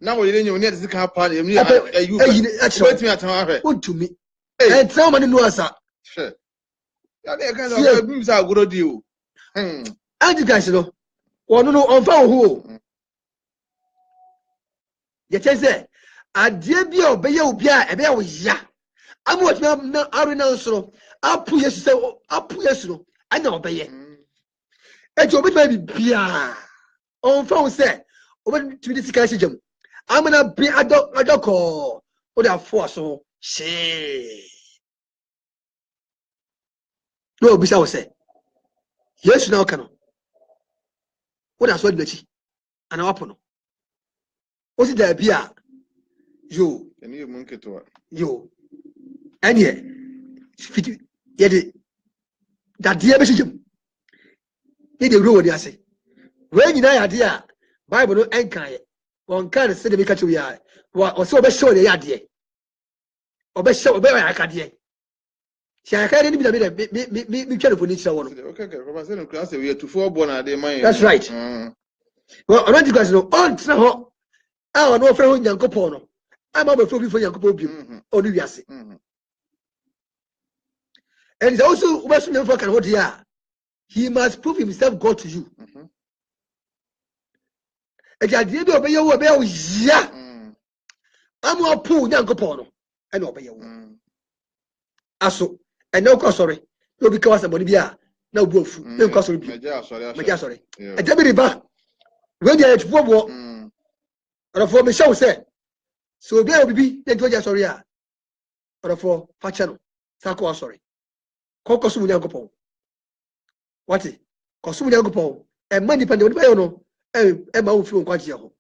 B: na wo yire nyu ne de ka pa emu ayu betimi atan ahwe
C: untumi e trauma ni no asa
B: she ya de kan so bi sa agoro di o
C: anti guys no wono no on fa ho ye chese adie bi obeye obi a ebe ya wo ya amu otimi na aru na nsoro apu yesu no anya obeye ejo obi ba bia on fa ho se obi timi sika shejam amana bi adoko o da force so she no obi sa wo se yesu na okano o da so dinachi ana wapo no o si da bia yo
B: eni mu nketo
C: yo anye fiti yede da dia be shejam yede ro wodi ase we nyina ya dia bible no enkan ye won kan se de be kacho ya o se obe show de ya de obe show obe ya ka de si aka de ni bi da mi twere fo ni kira wo no
B: okay papa say no class we to four born ade man
C: that's right well around the guys no on tra ho a no ofre ho nyankopon no ama be fo bi fo nyankopon bi o ni wiase and is also we so nyankopon kan ho de ya he must prove himself God to you ejadie bi obeye wo obeye wo ya amu apu nyankopon no e na obeye wo aso ene ko sorry no bi ka wasa boni bia na obu afu na ko sorry bi meja sorry eja bi riba we dia etufo bo orofo me show say so obi a obibi na ntoja sorry a orofo fa che no sa ko sorry ko so nyankopon wati ko so nyankopon e mani pa de odi bayo no e ma wo fi nkwa je ho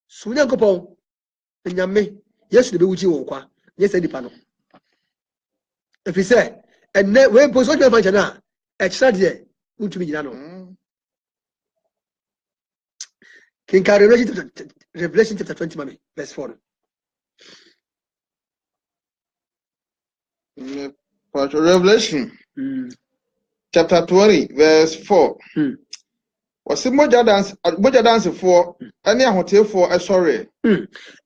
C: so nyankopon nyame yesu de be wuji wo nkwa ye se dipa no if he say and we post what you find na extra there untumi gina no King Revelation chapter 20 mami verse 4
B: Revelation chapter 20 verse 4 wasi moja dance for any ahotefo sorry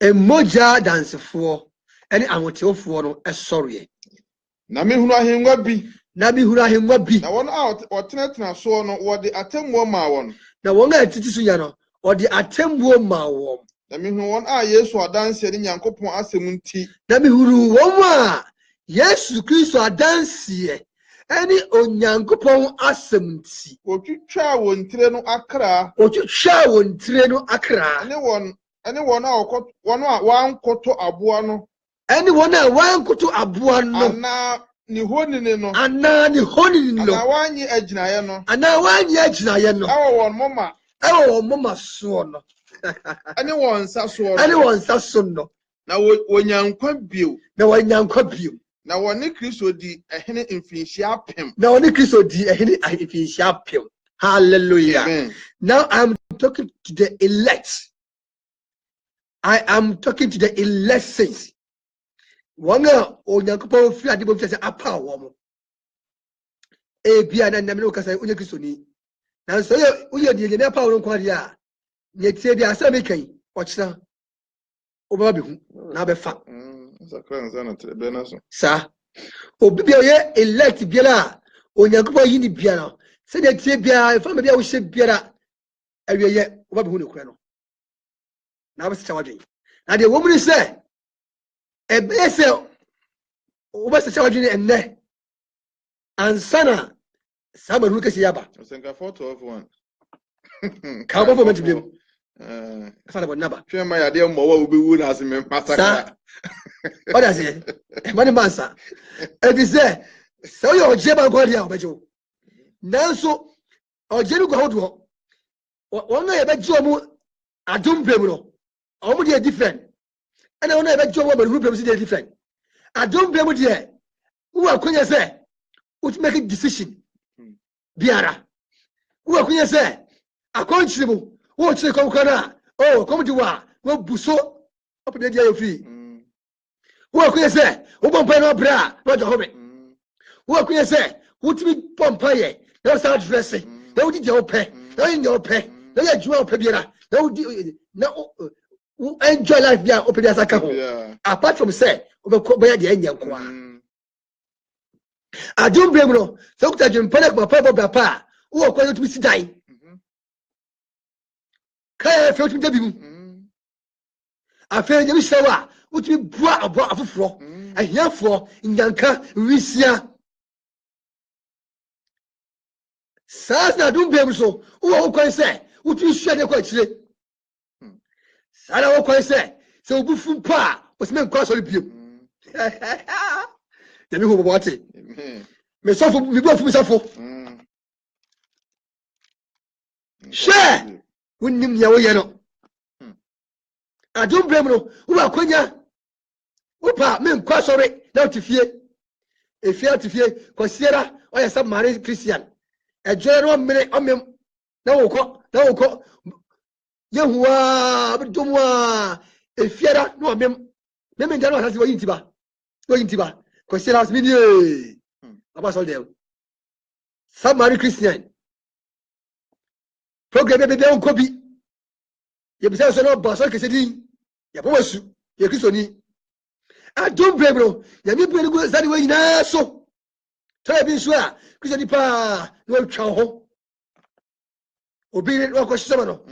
C: moja dance for any ahotefo no sorry
B: na me hunu ahengwa bi
C: na
B: won out otenetena so no wo de atemmuo ma won
C: na won a titi so ya no o de atemmuo ma won
B: na me hunu won a Yesu adanse ni Nyankopon asem nti
C: na me hunu won a Yesu Kristo adanse ani Onyankopon asem nti
B: otwitwa won tire no akra ani won a wankoto aboa no
C: anyone a wankoto aboa no
B: ana ni honini no
C: ana
B: wanyi aginaye no
C: awo
B: won
C: mama so no
B: ani won nsa
C: so no
B: na wonyankwa bio na woni Kristo di ehene mfinhia apem
C: hallelujah.
B: Amen.
C: Now I'm talking to the elect. I am talking to the elect saints. Wanga Onyankopon fi ade bo fi say apa wo mo e bia na nam no kasa onye Kristo ni na so ye uye die ne apa wo nkwa dia ye tie dia asa me kan o kira o ba be hu na be fa sa obi bia ye elect bia la Onyankopon yi ni bia na se de tie bia fa me bia wo hye bia ra awieye o ba be hu ne kura no na be se chawadwen na de wo mu ni se ebe se obese chawadwini enne ansana sabaru kesi yaba
B: osenka 4:12
C: ka bo moment bi afala bo naba
B: twema ya de mo wa obewu na ase me pasaka
C: oda se mani mansa e bi se so yo jeba go dia obejo nanso o jenu go hodo won na ye be ji omo adom brem no omo dey different and won na ye be ji omo be brem si dey different adom brem dey who akonya say who make a decision biara who akonya say akonchire mu wo chire konkana oh come di wa wo buso opede dia yo free wo akonya say wo bompa no bra no jo hobe wo akonya say wo timi pompa ye na start dressing na wo di je ope na yin je ope na ya juwa ope biara na wo di na enjoy life bia opede asaka ho apart from say wo be ya de anya nko a adom brem no so kuta dwem pele ko papa papa wo ko yo timi sidai kaya fe otimi dabi mu afa nyami sewa otimi bua abo afoforo ahiafo nyanka wisia sas na adom brem so wo ko se otimi hwede ko akire sala wo ko se obufu pa osime nkwa so lebiem Demi ho boate. Me sofo mi bo fu mi sofo. She wonnim ya wo ye no. Adom brem no wo akonya. Wo pa me nkwa sore na otifie. Efia otifie kwasiera oya sab mare Christian. Ejere no mere omem na wo ko Yehuwa bidomwa efiera no omem. Me ndaro asase wo yintiba. Wo yintiba. Question as mini about all them. Some Mary Christian. Program be on copy. You be say so no boss okay say ya powasu ya Christoni. Adom brem no. Ya mi brem go zani we nyina so. Try be so a Christoni pa no twa ho. Obi no ko shema no.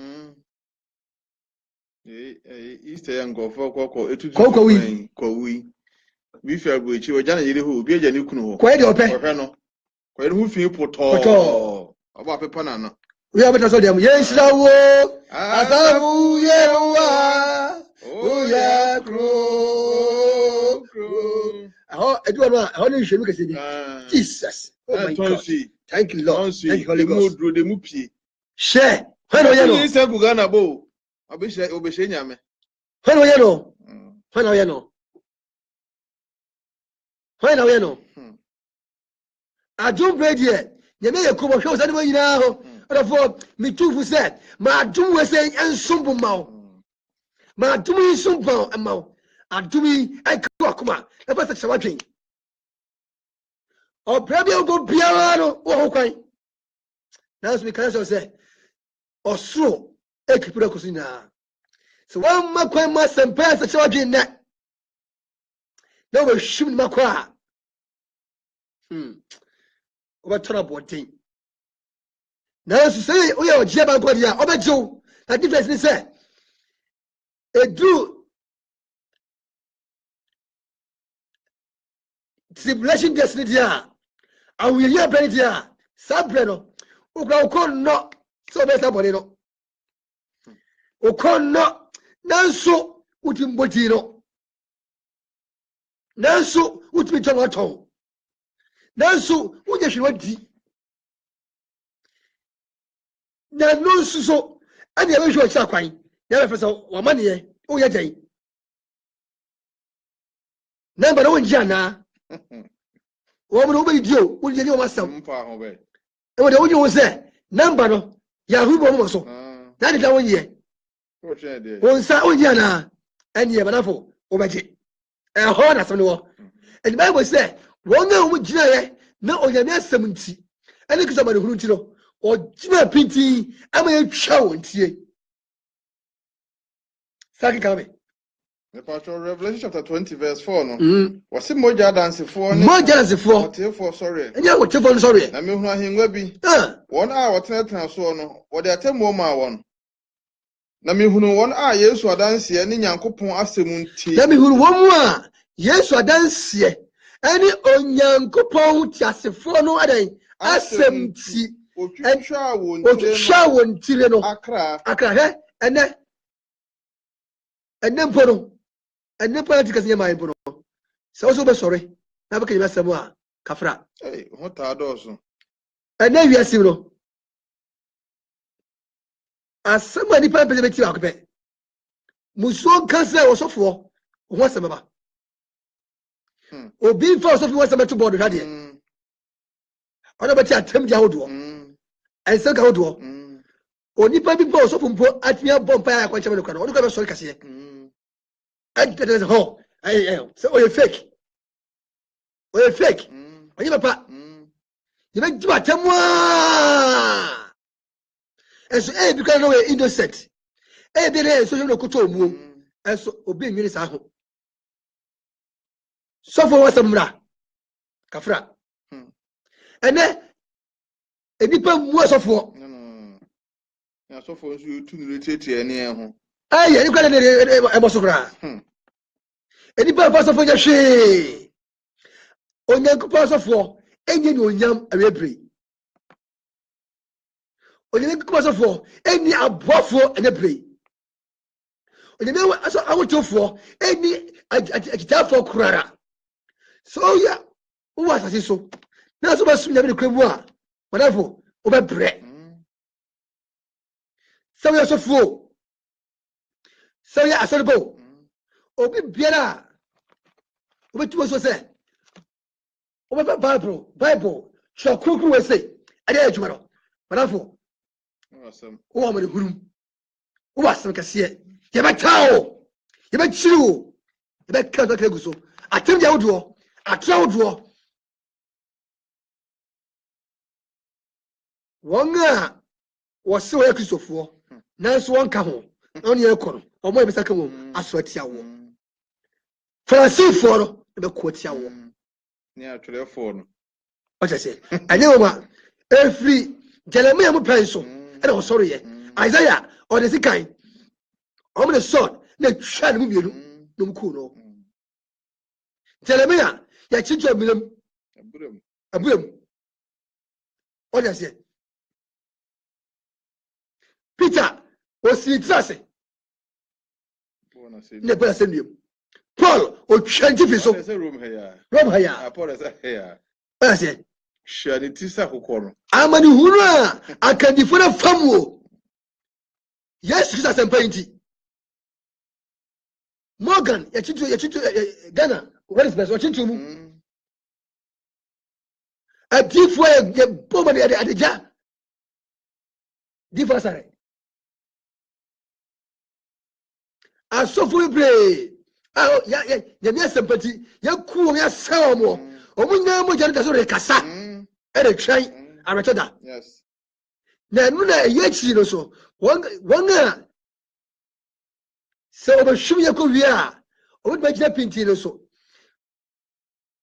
B: Easter yang go for koko etutu ko wi. We feel good. You were Johnny, who be a Januku.
C: Quite open.
B: Quite who feel poto about Pepanana.
C: We have a them. Yes, oh, yeah, crow. Oh, I should look at Jesus. Oh, my God. Thank you, Lord. Thank you, Holy Ghost.
B: The Mupi.
C: Share. When are you?
B: Say Bugana Bo. I wish I obey Yame.
C: When are you? When are you? When are you? I don't break here. You may come and show us anyway now. Therefore, me too for said, my doom was saying, and sumble mouth. My doom is sumble and mouth. I do me, I come on. The best of watching. Or probably I'll go piano or okay. Now, we can also say, or so, a cusina. So one more coin must and pass the charging net. No one shoot my cry. What trouble thing? Now, to say, we are Jabba Godia, over Joe, that difference is a do tribulation destiny. I will hear Benedia, Sabreno, Uko not so better Bonino. Uko not, Nanso, Utimbotino. Nanso, Utmi Tomato. Nanso, what you should do. Now, no, so, and the eventual Chakwine, never for so money, oh, yeah, day. Number one, Jana. Woman, obey you, would you know myself? And what the audio was there? Number, Yahoo also. That is 1 year. One Sao Jana, and Yabanafo, obey. And hold us on the wall. And the Bible said, one now with Jaya, now on your 70, and look at somebody who know, or Jimmy Pinty, I'm a chow and see. Saki Kame.
B: The Pastor Revelation chapter 20, verse 4. No, was it more dance for?
C: More dance for, sorry. And you were too sorry.
B: I mean, him will be 1 hour, 10 so no, or there 10 more one. Na me hunu 1 hour, yes, or dance here, and Yankopon Asemunti. Let me
C: who 1 hour, yes, or dance here. Any on Yankopon Tiasifo other Asemti. And shower and Tireno Accra, and then Pono, and then politics near my Pono. So sorry, never can you Samoa, Kafra.
B: Hey, what are those?
C: And then we are similar. asɛm a nipa mpɛ bɛti baako pɛ musuo nkasa wɔsɔfoɔ ho asɛm ba obi mfa wɔsɔfoɔ ho asɛm to bɔɔdo hwa deɛ ɔna bɛti atam di ahodoɔ ɛnsɛm ka ahodoɔ onipa bi bɔ wɔsɔfoɔ mpo atumi abɔ mpa a akɔnkyɛm no kora no ɔno kora bɛsɔre kaseɛ ɛdɛ sɛ hɔ sɛ ɔyɛ fake ɔyɛ papa yɛbɛgye atam a ɛso bi kora no ɔyɛ innocent bi ne ɛso yɛ no koto omuo ɛso obi nwene saa ho sɔfo wɔ sɛm mmra kafra ɛnɛ nipa mu asɔfoɔ
B: asɔfoɔ nso yɛtu no retietie ne ho
C: ɛyɛ ne kora ne ɛbɔ so koraa nipa mfa asɔfoɔ nyɛ hwee onyankopɔn asɔfoɔ ɛnyɛ ne onyam awɛbere onyankopɔn asɔfoɔ ɛni aboafoɔ ɛnyɛ bere onyankopɔn awotofoɔ ɛni agyitafoɔ korara so ɔyɛ wowɔ asase so na so bɛsom nyame ne kura mu a madafo wobɛbrɛ sɛ woyɛ asɔfoɔ sɛ woyɛ asɔrebɔ obi biara a wobɛtumi so sɛ wobɛfa bible hwɛ kurokuro wɔ se ɛdeɛ yɛ adwuma no madafo wowɔ ma ne hurum wowɔ asɛm kɛseɛ yɛbɛtaa wo yɛbɛkyiri wo yɛbɛka so akra gu so atem deɛ wodoɔ atra wodoɔ wɔn a wɔse wɔyɛ kristofoɔ nanso wɔnka ho na ɔne yɛkɔ no ɔmo yɛbɛsa ka wɔm aso atia wo farisifoɔ no ɛbɛkɔ atia wo
B: ne atwerɛfoɔ no
C: ɔkyɛ sɛ ɛnyɛ wɔm a ɛfiri Jeremia mu pɛn so ɛna ɔsɔreyɛ Isaiah ɔde sikan ɔmo ne sword na twa ne mu mmienu na ɔmo kuu no Jeremia yɛkyinkyin abiram ɔkyɛ sɛ Peter osi tirase ne bɛla sɛ nnuam Paul otwa ntifi so Rome ha ya ɔyɛ sɛ
B: hwɛ ne ti sɛ kokɔ no
C: amanehunu a akandifo no fam wo Yesu Kristo asɛmpa nti Morgan yɛkyinto Ghana Weddensbest ɔkyinto mu adiifoɔ yɛ bɔma de adegya diifoɔ asare asɔfo bebree yɛne asɛmpati yɛku wɔn yɛsɛ wɔn ɔmo nyinaa mogya no da so rekasa ɛde twɛn awerɛtɔ da na ɛno na ɛyɛ akyiri no so wɔn a sɛ ɔbɛhwim yɛ kɔ wie a ɔbɛtumi agyina pintin no so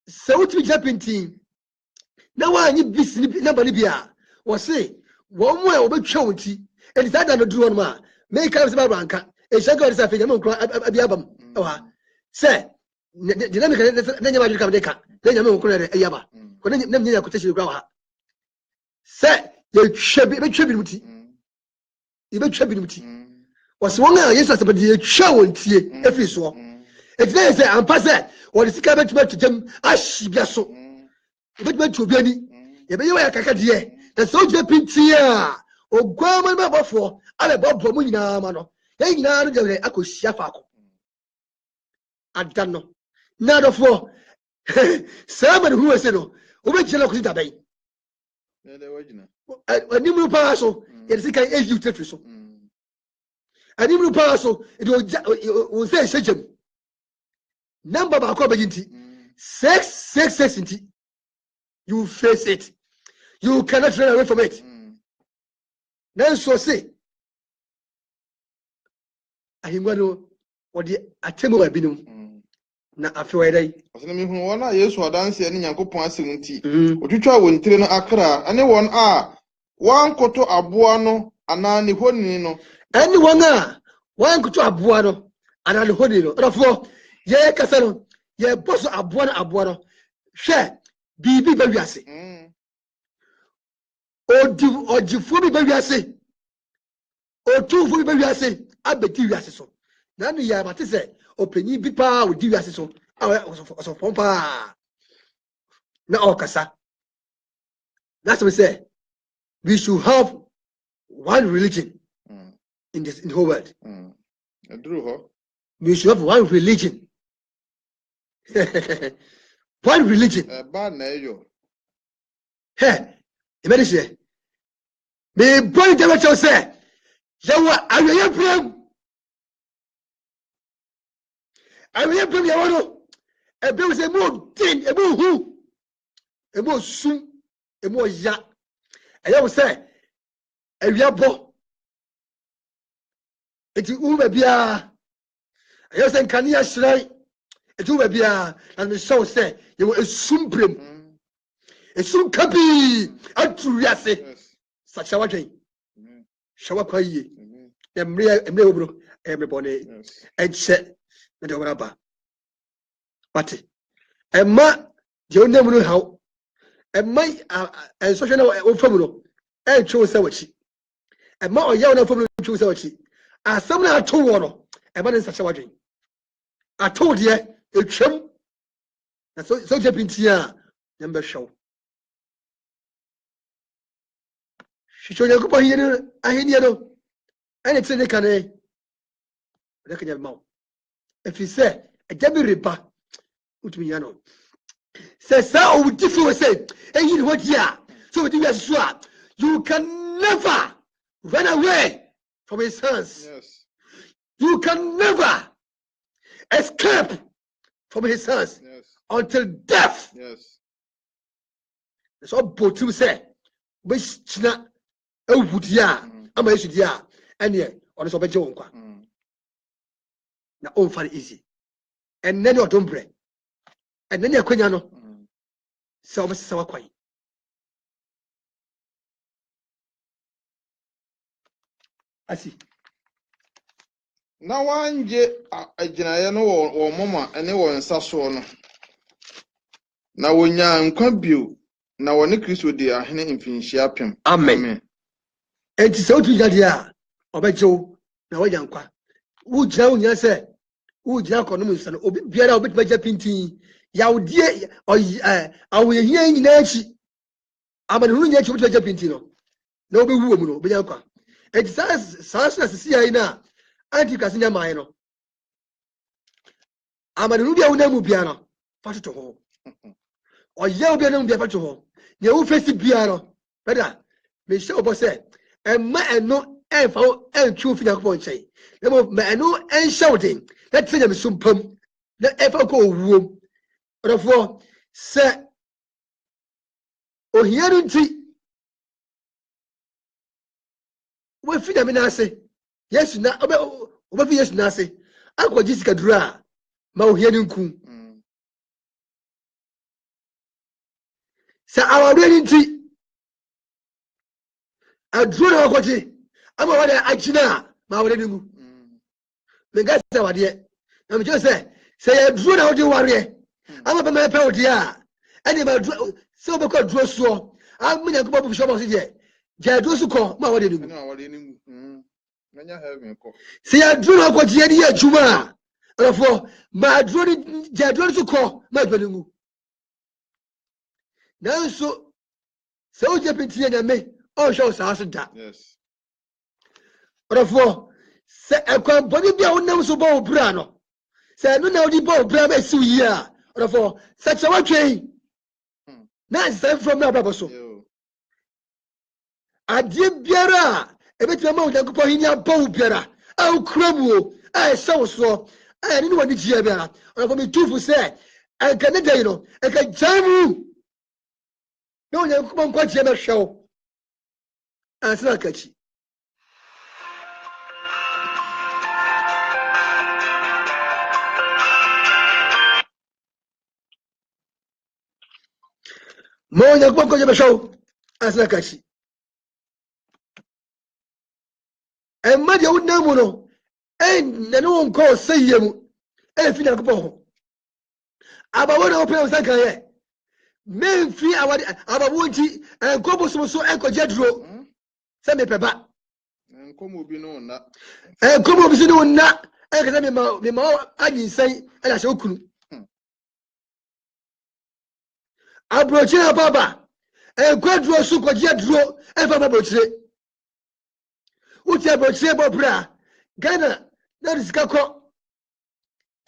C: sɛ wotumi gyina pintin na woanyɛ bisi namba no bi a wɔse wɔn mo a wɔbɛtwa wɔn ti ɛnti saa da no duru hɔ nom a mɛka sɛ bɛbrɛ anka ɛhyɛ ka wɔde sɛ afei nyame nkora abi aba m ɛwɔ ha sɛ dynamic na nyama adwene ka mede ka na nyame nkora ɛyɛ aba na mnyɛ quotation kora wɔ ha sɛ yɛbɛtwa binom ti wɔsɛ wɔn a Yesu asɛmpade yɛtwa wɔn tie ɛfiri soɔ ɛnti na yɛ sɛ ampa sɛ wɔde sika bɛtumi ato gyam ahye bia so yɛbɛtumi atu obi ani yɛbɛyɛ wɔ yɛ kakadeɛ na sɛ wogyina pintin a oguama no bɛbɔfoɔ abɛbɔbɔ mu nyinaa ma no yɛn nyinaa no gyɛ akɔhyia faako ada no na adɔfoɔ saa ma ne hu wɔ se no wobɛgyina no akɔsi dabɛn anim no paa so yɛde sika ɛyi wo tafiri so anim no paa so ɛde wo nsa ɛhyɛ gyam number baako a bɛgye nti 666 nti you face it you cannot run away from it nanso se ahengua no wɔde atemu wɔ binom na afei wɔyɛ dɛn
B: ɔsɛ mehu wɔn a Yesu adanseɛ ne Nyankopɔn asɛm nti otwitwa wɔn tiri no akra ɛne wɔn a wɔankoto aboa no anaa ne honi no
C: ɛne wɔn a wɔankoto aboa no anaa ne honi no ɔdɔfoɔ yɛyɛ kasa no yɛbɔ so aboa no hwɛ biribi ba wiase ɔgyefoɔ bi ba wiase otumfoɔ bi ba wiase abɛdi wiase so na no yɛ abate sɛ ɔpanyin bi paa ɔdi wiase so a ɔsɔfɔm paa na ɔkasa na sɛ we should have one religion in the whole world. We should have one religion. One religion. Hey, imagine. Me boy the say, "Yawa, I will pray. I will pray. Yawa, a bill say more thing, a more who, a more soon, a more ya. I will say, a yabo. It's Uber Bia. I was saying, can you say, it's Uber Bia, and the show say, you were a sumprim, a soon copy, a true yassi. Such a way. Shower quay, everybody, and said, and over about. But a ma, you never know how. And my and social family, and chose a witchy. And more young family choose a witchy. As someone I told one, a man in such a way. I told you, a chum. And so jumping here, number show. She showed you go here, I hear you. And it's in the canny. Look at your mouth. If you say, a jabby riba, which me, you know. Says so would differ say, and you know what, yeah. So do you sure you can never run away from his hands.
B: Yes.
C: You can never escape from his hands until death.
B: Yes.
C: That's all Botu say. Which China would ya, I'm a should ya, and yeah, on the Sobe Jonqua. Now, all very easy. And then you're don't break. And then you're Quiniano. So much sour quay. I see.
B: Now one je a general or mama and anyone in Sassuano. Now when you're in now when Chris would dear Henry in Finshiapim.
C: Amen. And it's so to Yadia, Obejo, now a young qua. Would you say, would you economists and Obiara bit major pinty? Yaw dear, or I will hear in Nancy. I'm a room yet with Major Pintino. No be woman, Bianca. It says, Sas as see now. Anti Casina Mino. I'm a Rubia Mubiano, Fatty to home. Or Yell Biano Biafat to home. You face the piano. Better, Michelle Bosset, and man no and true final point say. The man no and shouting. That thing is some pump. The ever go room. Therefore, say, oh, here in tea. What feed them in I say? Yes, now, what yes, Nasi. I got Jessica Dra, Mau Hianku. Say, our reading tea. I drew our body. I'm a Achina, my wedding. The guys are dear. I'm just say, I drew out the warrior. I'm a man power dear. And if I so because draw so, I'm going to go up with some of the Jadusuko, my wedding. See, I drew out what Jenny Juma. Therefore, my drawing Jadusuko, my wedding. Now, so Japanese and me, all shows us that.
B: Yes.
C: Therefore, say, I can't believe you know so bold, Brano. Say, no, now the bold Brano is so here. Therefore, such a way. That's from my Baba. I did Biara, a bit amount of Cohinia Bow Biara. Oh, Crumble, I saw so. I didn't want to hear Biara. Or for me, two for say, I can't, I can tell you. No, you come on, quite a show. That's not catchy. More than one of a show as like I see. And Madia would know, and no one calls say you, and Fina Capo. About one open of Sankaye. Men free our Wunti and Cobos so Echo Jedro. Send me pepper.
B: And come will be known that.
C: And come over to know that. I can tell me more, I didn't say, and I shall. Abrochina Baba, and Quadro Suko Jedro, and Baba Botre. What about Sebo Bra? Ghana, that is Kako.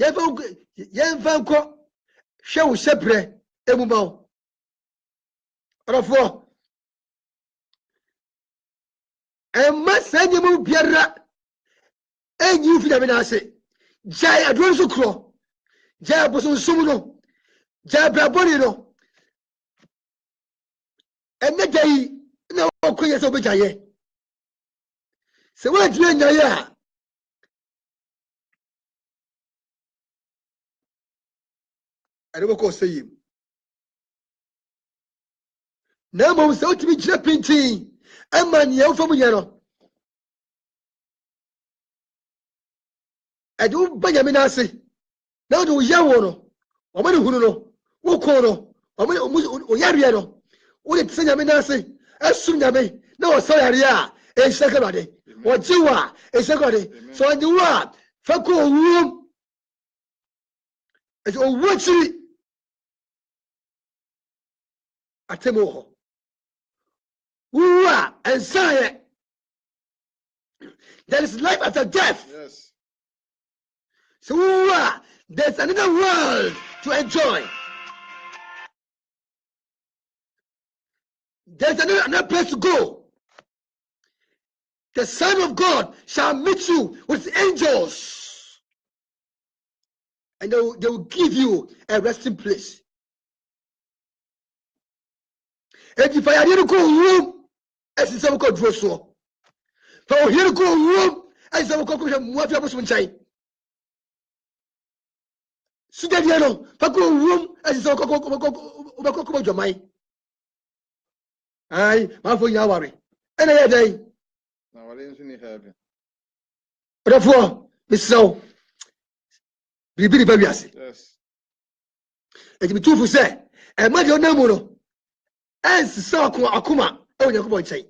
C: Yanvanko, show sepre, Emumao. Or and must send you Biara. And you feel I say, Jay Adronso Crow, Jay Boson Sumuno, Jay Brabonino, and the day no queers over Jay. So what you in ya? I don't go say you. Now, most out to be jumping tea. And man, you from Yano. I do Benjamin Assay. Now do Yawono, or many who know, Wokono, or Yariano, or it's Benjamin as soon as me, no, sorry, a second, what you are, a second, so I do what? Fako room. It's all watching at Timo. Who are and say there is life after death.
B: Yes.
C: So who are there's another world to enjoy. There's another place to go. The Son of God shall meet you with angels, and they will give you a resting place. And if I didn't go room, as is our God so. For here go room, as our God what you must say. Sudadiano, for go room, as is our God your mind. Aye, my for you worry. And I day.
B: Now I didn't have.
C: Therefore, Miss So, be very yes. It be true for say, and my your name. As so akuma o yakubo nchen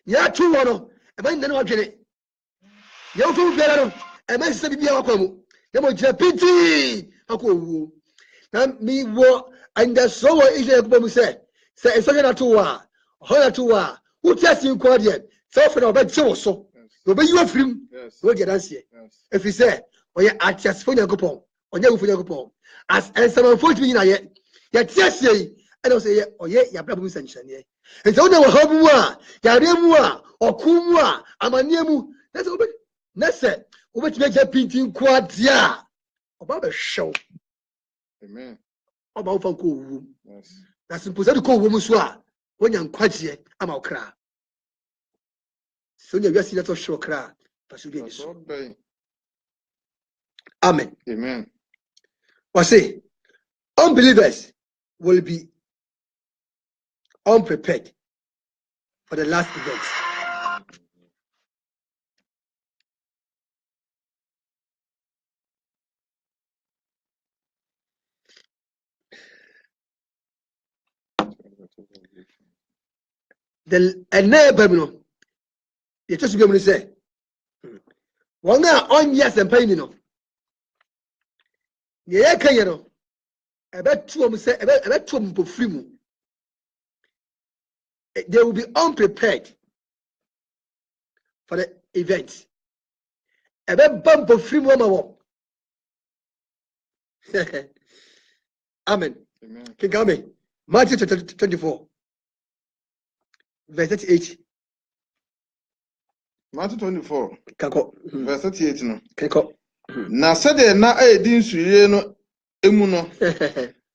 C: ya tu wono e ban de no adwene ya ofu biara no e ma sise bibia akwamu ya mo jira piti akwo na mi wo anda so wo ije yakubo mu se eso na tu wa ho na tu wa utasi nko de so fe na oba je wo so oba yi ofirim wo de dance e fi se oye atiasfo yakupon onye wufu yakupon as ensamanfo timi na ye ya tiasie and I say, oh, yeah, your problem is sanction. And so now, Hobua, Yaremua, or Kumua, Amaniemu, that's over. That's it. Over to make a painting quad, yeah. About a show.
B: Amen.
C: About for cool room.
B: Yes.
C: That's supposed to call woman swa. When you're quite yet, I'm out cry. So you're see that show cry. Amen.
B: Amen.
C: What say? Unbelievers will be unprepared for the last event. The enable you just be able to say one now on yes and pain yeah can you know about two say about two free. They will be unprepared for the event. A bit bump of free woman. Amen.
B: Amen.
C: Can come in. Matthew 24, verse 38.
B: Matthew 24,
C: Kako.
B: verse 38. No.
C: Kako.
B: Na sade na edi nsurie no emu no.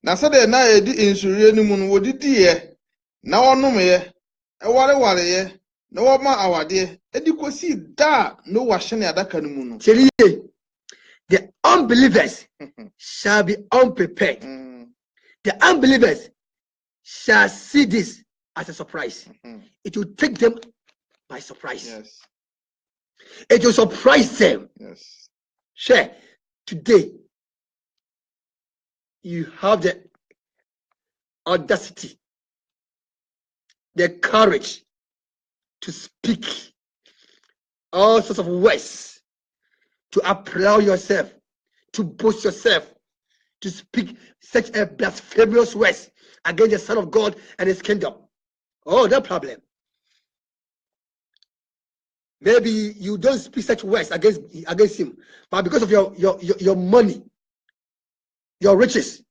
B: Na sade na edi nsurie no mu no wodidi ye. Na wonom ye. Eware ye. Na woma awade. Edi kosi da no wahye ne adaka no mu no.
C: The unbelievers shall be unprepared. The unbelievers shall see this as a surprise. It will take them by surprise.
B: Yes.
C: It will surprise them.
B: Yes.
C: Share today. You have the audacity, the courage to speak all sorts of words, to applaud yourself, to boast yourself, to speak such a blasphemous words against the Son of God and his kingdom. Oh, no problem. Maybe you don't speak such words against him, but because of your money, your riches,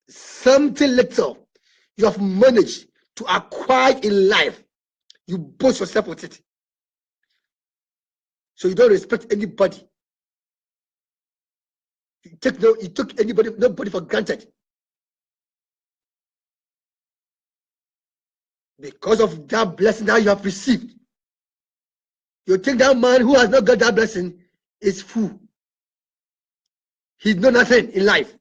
C: something little you have managed to acquire in life, you boast yourself with it. So you don't respect anybody. You took nobody for granted. Because of that blessing that you have received, you think that man who has not got that blessing is fool. He knows nothing in life.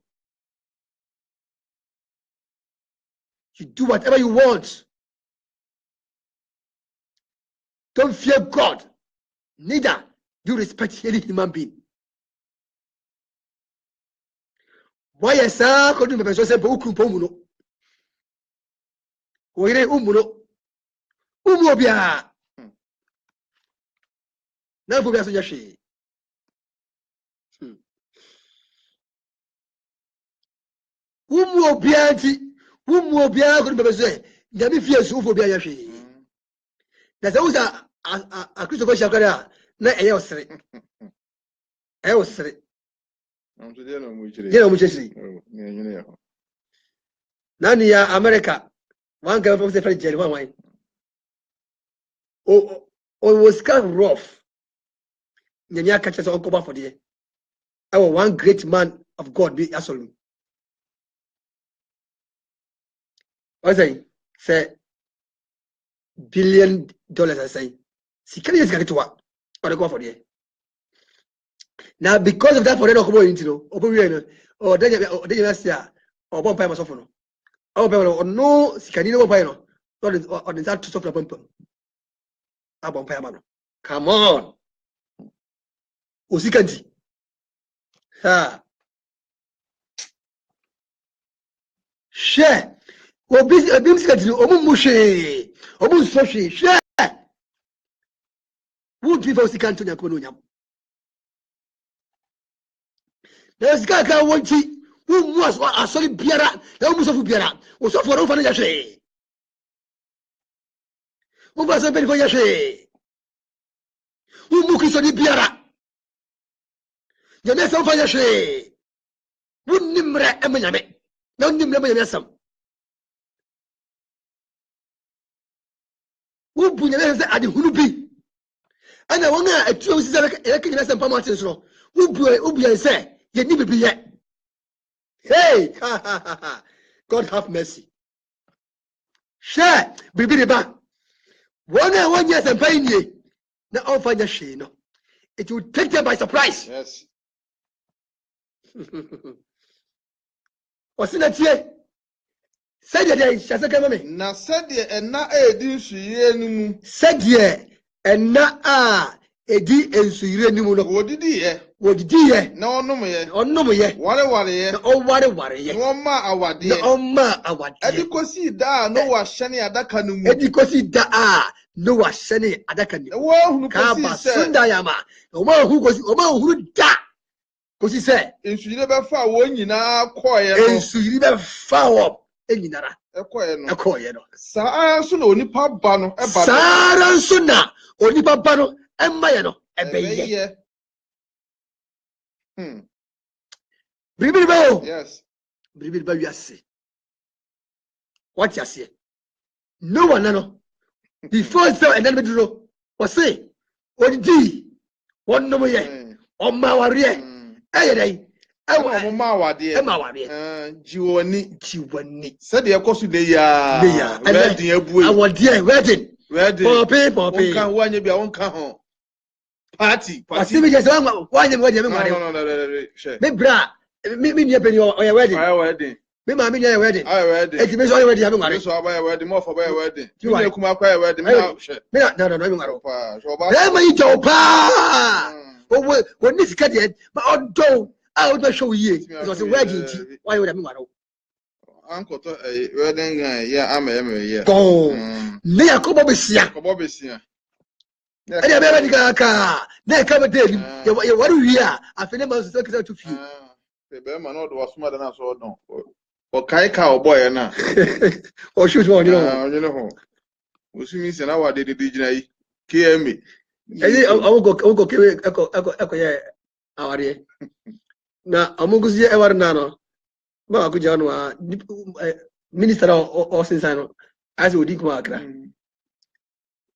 C: You do whatever you want. Don't fear God. Neither do you respect any human being. Why is that? Because you say, "Umuno, umuno, umobia." Na umobia so yashi. Umobia ti, umobia because you say, "Nyami fear so umobia yashi." That's always a Christopher Shakara. Na eyosre. Eyosre. Nani ya America. One guy from the French jail, one wine. Oh, it was kind of rough. Nyanya catches on cover for the. Our one great man of God be absolute. What's I say? $1 billion, I say. See, can you get to what? Or the go for the. Now, because of that, for the come into or then you see or one pay myself no. Or no, can you pay no? Or the that to stop the pump. Abon pay man. Come on. Usikanti. Ha. Share. Obi sikati omu mushe. Omu soshi. Share. Who give us sikanti nyakono nyam. There's Gaga Wanti, who was a solid Biara, the almost of Biara, was for over Yashe. Who was a bit for Yashe? Who Mukis on the Biara? The next of Yashe. Who Nimra Eminame? No Nimra Yasam. Who Bunyas at the Hulubi? And I want to choose some Pamatins. Who be say? You need to be yet. Hey, God have mercy. Share, baby, the back. 1 year and paying ye. Now, I'll find a shame. It will take them by surprise.
B: Yes.
C: What's in that year? Said ye, Shazaka.
B: Na said ye, and na edi suye
C: Said ye, and na edi and suye nimuno.
B: What did ye?
C: What did ye?
B: No, no, ye.
C: Oh, no, ye.
B: What ye?
C: Oh, what ye?
B: No, ma, our dear.
C: No, ma, our dear.
B: Edikosi da, no, was shani adakanumu.
C: Edikosi da, no, was shani adakanu.
B: Well, who
C: Kaba Sundayama. No one who goes, who da. Because he said,
B: and she never found one in our choir.
C: and she never found up any nara.
B: A choir.
C: A choir.
B: Sa soon only pop bano.
C: Saran Suna, only Babano, and Mayano, a baby. Bibibo.
B: Yes.
C: Bibibo, you see. What you see? No one, no. Before so and then we do what say? What did one no more? On my warrior. Hey,
B: oh, Mawa, dear. Jiwani. Said the Akosu de ya. Wedding,
C: our dear wedding.
B: Wedding.
C: Poppy.
B: Can't one you be on home. Party.
C: I see me just why you wedding. Me bra. Me near penny or your wedding.
B: My wedding.
C: Me mammy your wedding.
B: I wedding.
C: It means already having money.
B: So I wedding more for my wedding. You want to come up by wedding. No,
C: let me go. When this cat yet, but although I would show you, it was a wedding. Why would I mean?
B: Uncle, wedding, yeah, I'm a year.
C: Go near Cobobisia.
B: Cobobisia.
C: And I never got there. Come again. What do you hear? I feel about to few.
B: The Berman was smarter than us or no. Or Kaika or boy, and now.
C: Or shoot one, you
B: know. We see me and our did the DJ. KMA.
C: Ezi amugo kewe eko ye awari. Na amugo si ewar nano. Ma ku janu a minister o sinsano. Asi odi kuma akra.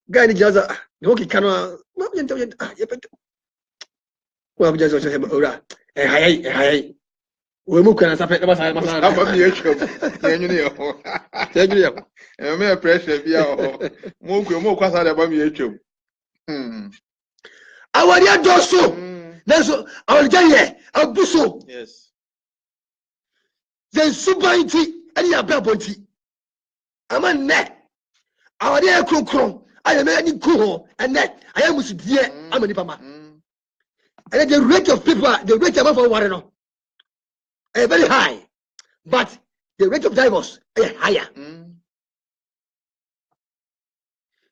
C: Guy ni jaza no ki kanwa ma yenta ye pet. Wa ku jaza so ora. Hayai. We mu kana sa pet ba sa masala.
B: Aba mi etwa. Enyu ne ho.
C: Thank you.
B: Me pressure bia ho. Mo kwasa da ba mi etwa.
C: Awari adoso. Nanso awari jaye abuso.
B: Yes.
C: Then subainti ani ababonti. Ama ne. Awari ekronkron. Aye me ani kuho ene aye musudie ama nipa ma. And the rate of people, the rate of war no, very high, but the rate of divorce is higher.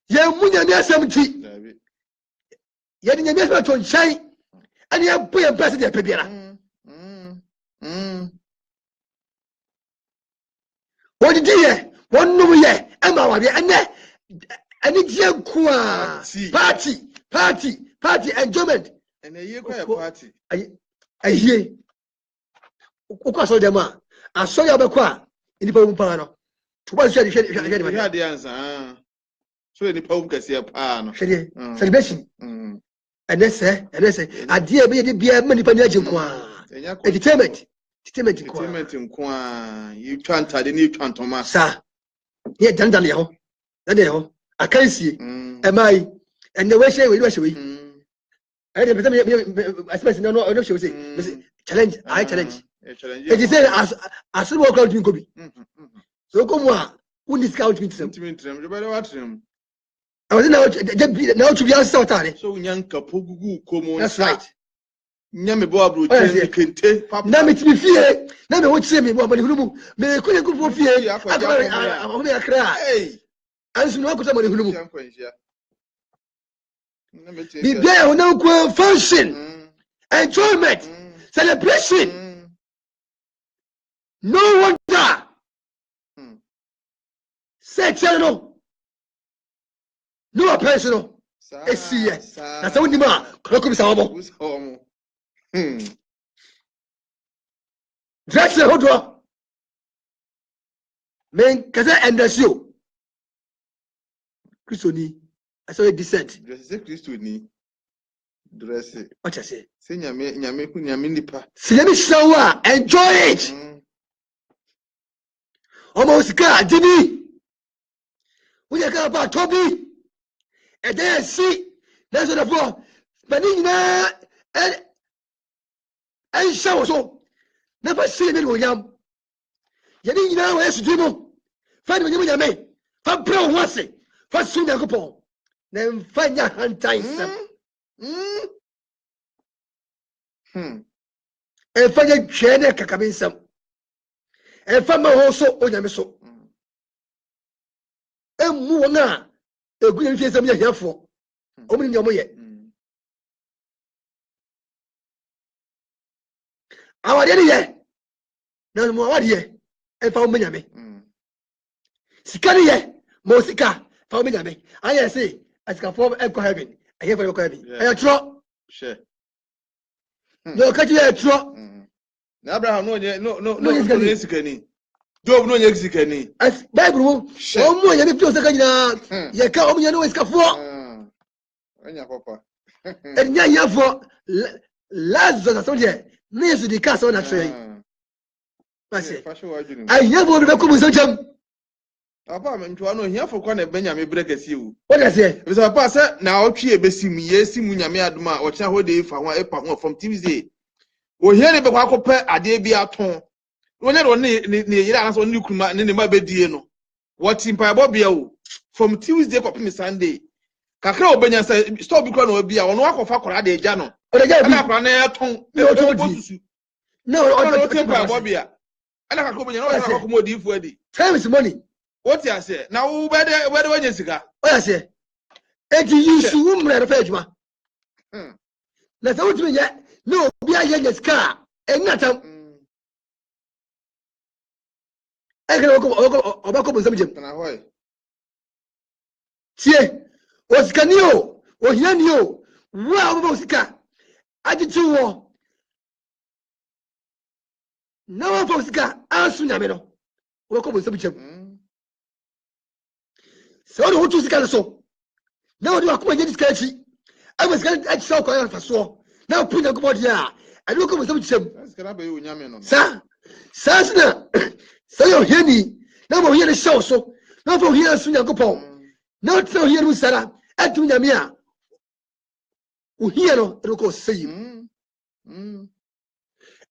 C: Ye munya me 70. Ye nya me 20 and ye boy and person dey pebiara. What did ye? One no ye, Emma wa be ene die ku a party enjoyment.
B: And a year party.
C: Aye. Uko so dem a aso ya bekwa nipa mu pa no. To ba share
B: the answer. So any poem can see a pan.
C: Celebration. And they say, a dear baby be a many panagin qua. Entertainment in
B: qua. You can't tell the new Tantoma.
C: Sir. Here, Dandalio. That I can see. Am I? And the way she will. I suppose no, she will say, challenge, I challenge. It is said as a walk out in Kobe. So come on, who discount me to them? I was now to be answered. So young Kapugu, come on. That's right. Nyame Boabu, Kente, Papa. Namit me fear. Never would say me, but who may couldn't go for fear. I cry. Hey, and no could somebody who be there no function, enjoyment, celebration. No wonder. Say channel. No personal. See, that's only ma. Dress the whole men, Kaza and the show. Christoni, I saw a descent.
B: Dress it, Christoni. Dress it.
C: What I say?
B: Say, Yaminipa.
C: See, let me show her. Enjoy it. Almost car, Jimmy. We are going about Toby. And then see, that's what I thought. But and show so. Never see me, William. You didn't know where to do. Find me, you may. For pro once, for soon I go. Then find your hand time. And find your chair, Kakabin some. And find my also on your so. And move now. The good face of me here for. Opening your way. Our day. No more year. And found me. Sikari, Mosika, found me. I say, as can form Echo Heaven. I have a look at it. I draw. Sure. No, catch you a draw. Abraham, no, Jessica. Job no Jessica. As Bible, so more than if you say, you can't know it's for. And yeah, for last soldier, near to the castle on a train. I say, I never come with such a. Papa, I'm trying here for one Benjamin breakers you. What I say? If a passer now, she be see me, yes, Munyame Adma, or Chaho for one from Tuesday. Or here, the Baco Pet, a day be at home. When I don't need on new Kuma and in my bed, what's in Pabobio from Tuesday, copy Sunday. Kakao Benya said, stop because will be on walk of Fakora Jano. But I got no, I don't Bobia. And I come in for the time is money. What you say? Now, where do you say? What I say? And you should let a page. That's what me yet. No, be a young car and not a. I can go with some gym. See, what's can you? o hia ni o wa wo sika agiti wo na wo fo sika asu nyame no wo ko bo so bichem so do hutu sika so na wo do akoma je sika chi aba sika achi so ko ya fa so na punya ko bodi a adu ko bo so bichem
B: sika na be yo nyame no
C: sa sina sa yo hia ni na mo hia ni show so na fo hia asu nyakopon na tso hia mu sara atu nyame a o hia no adu ko seyi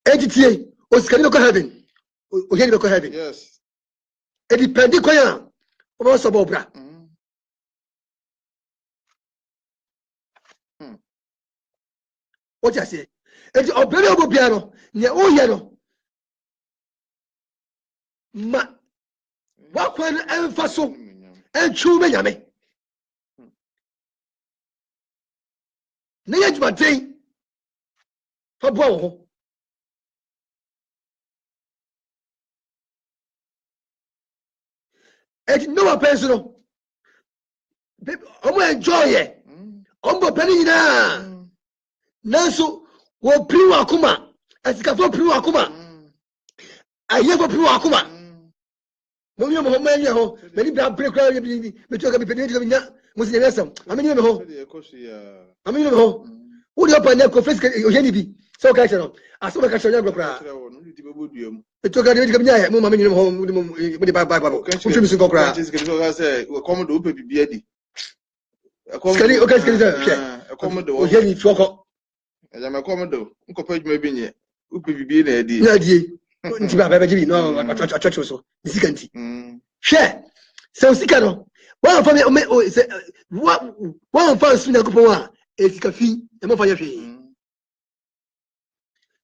C: etitie o sika ni ko heaven o hia ni ko heaven
B: yes
C: e depend ko ya o bo so bo bra o ja se eti obere obo bia no ne o hia no ma wa kwan enfa so enchu me nyame ne ya juma den fa bo wo eti no wa penso no omo enjoy ye ombo pani na nanso wo priwa akuma asikafo priwa akuma ayefo priwa akuma mo mi mo ho manya ho mani bra brekra bi metuka bi pedi bi nya mo si nyasam ameni me ho ameni me ho wo de opa na ko face oheni bi so ka chero aso ka chero nya brekra metuka de bi nya mo ameni me ho mo de ba o fi mi kokra
B: come do opa bi adi
C: skali o ka skali za
B: come do
C: oheni tuoko
B: ya me come do nko pa djuma bi nye opa bi na adi
C: na adi nti ba ba jibi no atwacho so sika nti hwe se sika no wa fa me wa fa su na kupo a e sika fi e mo fa ye hwe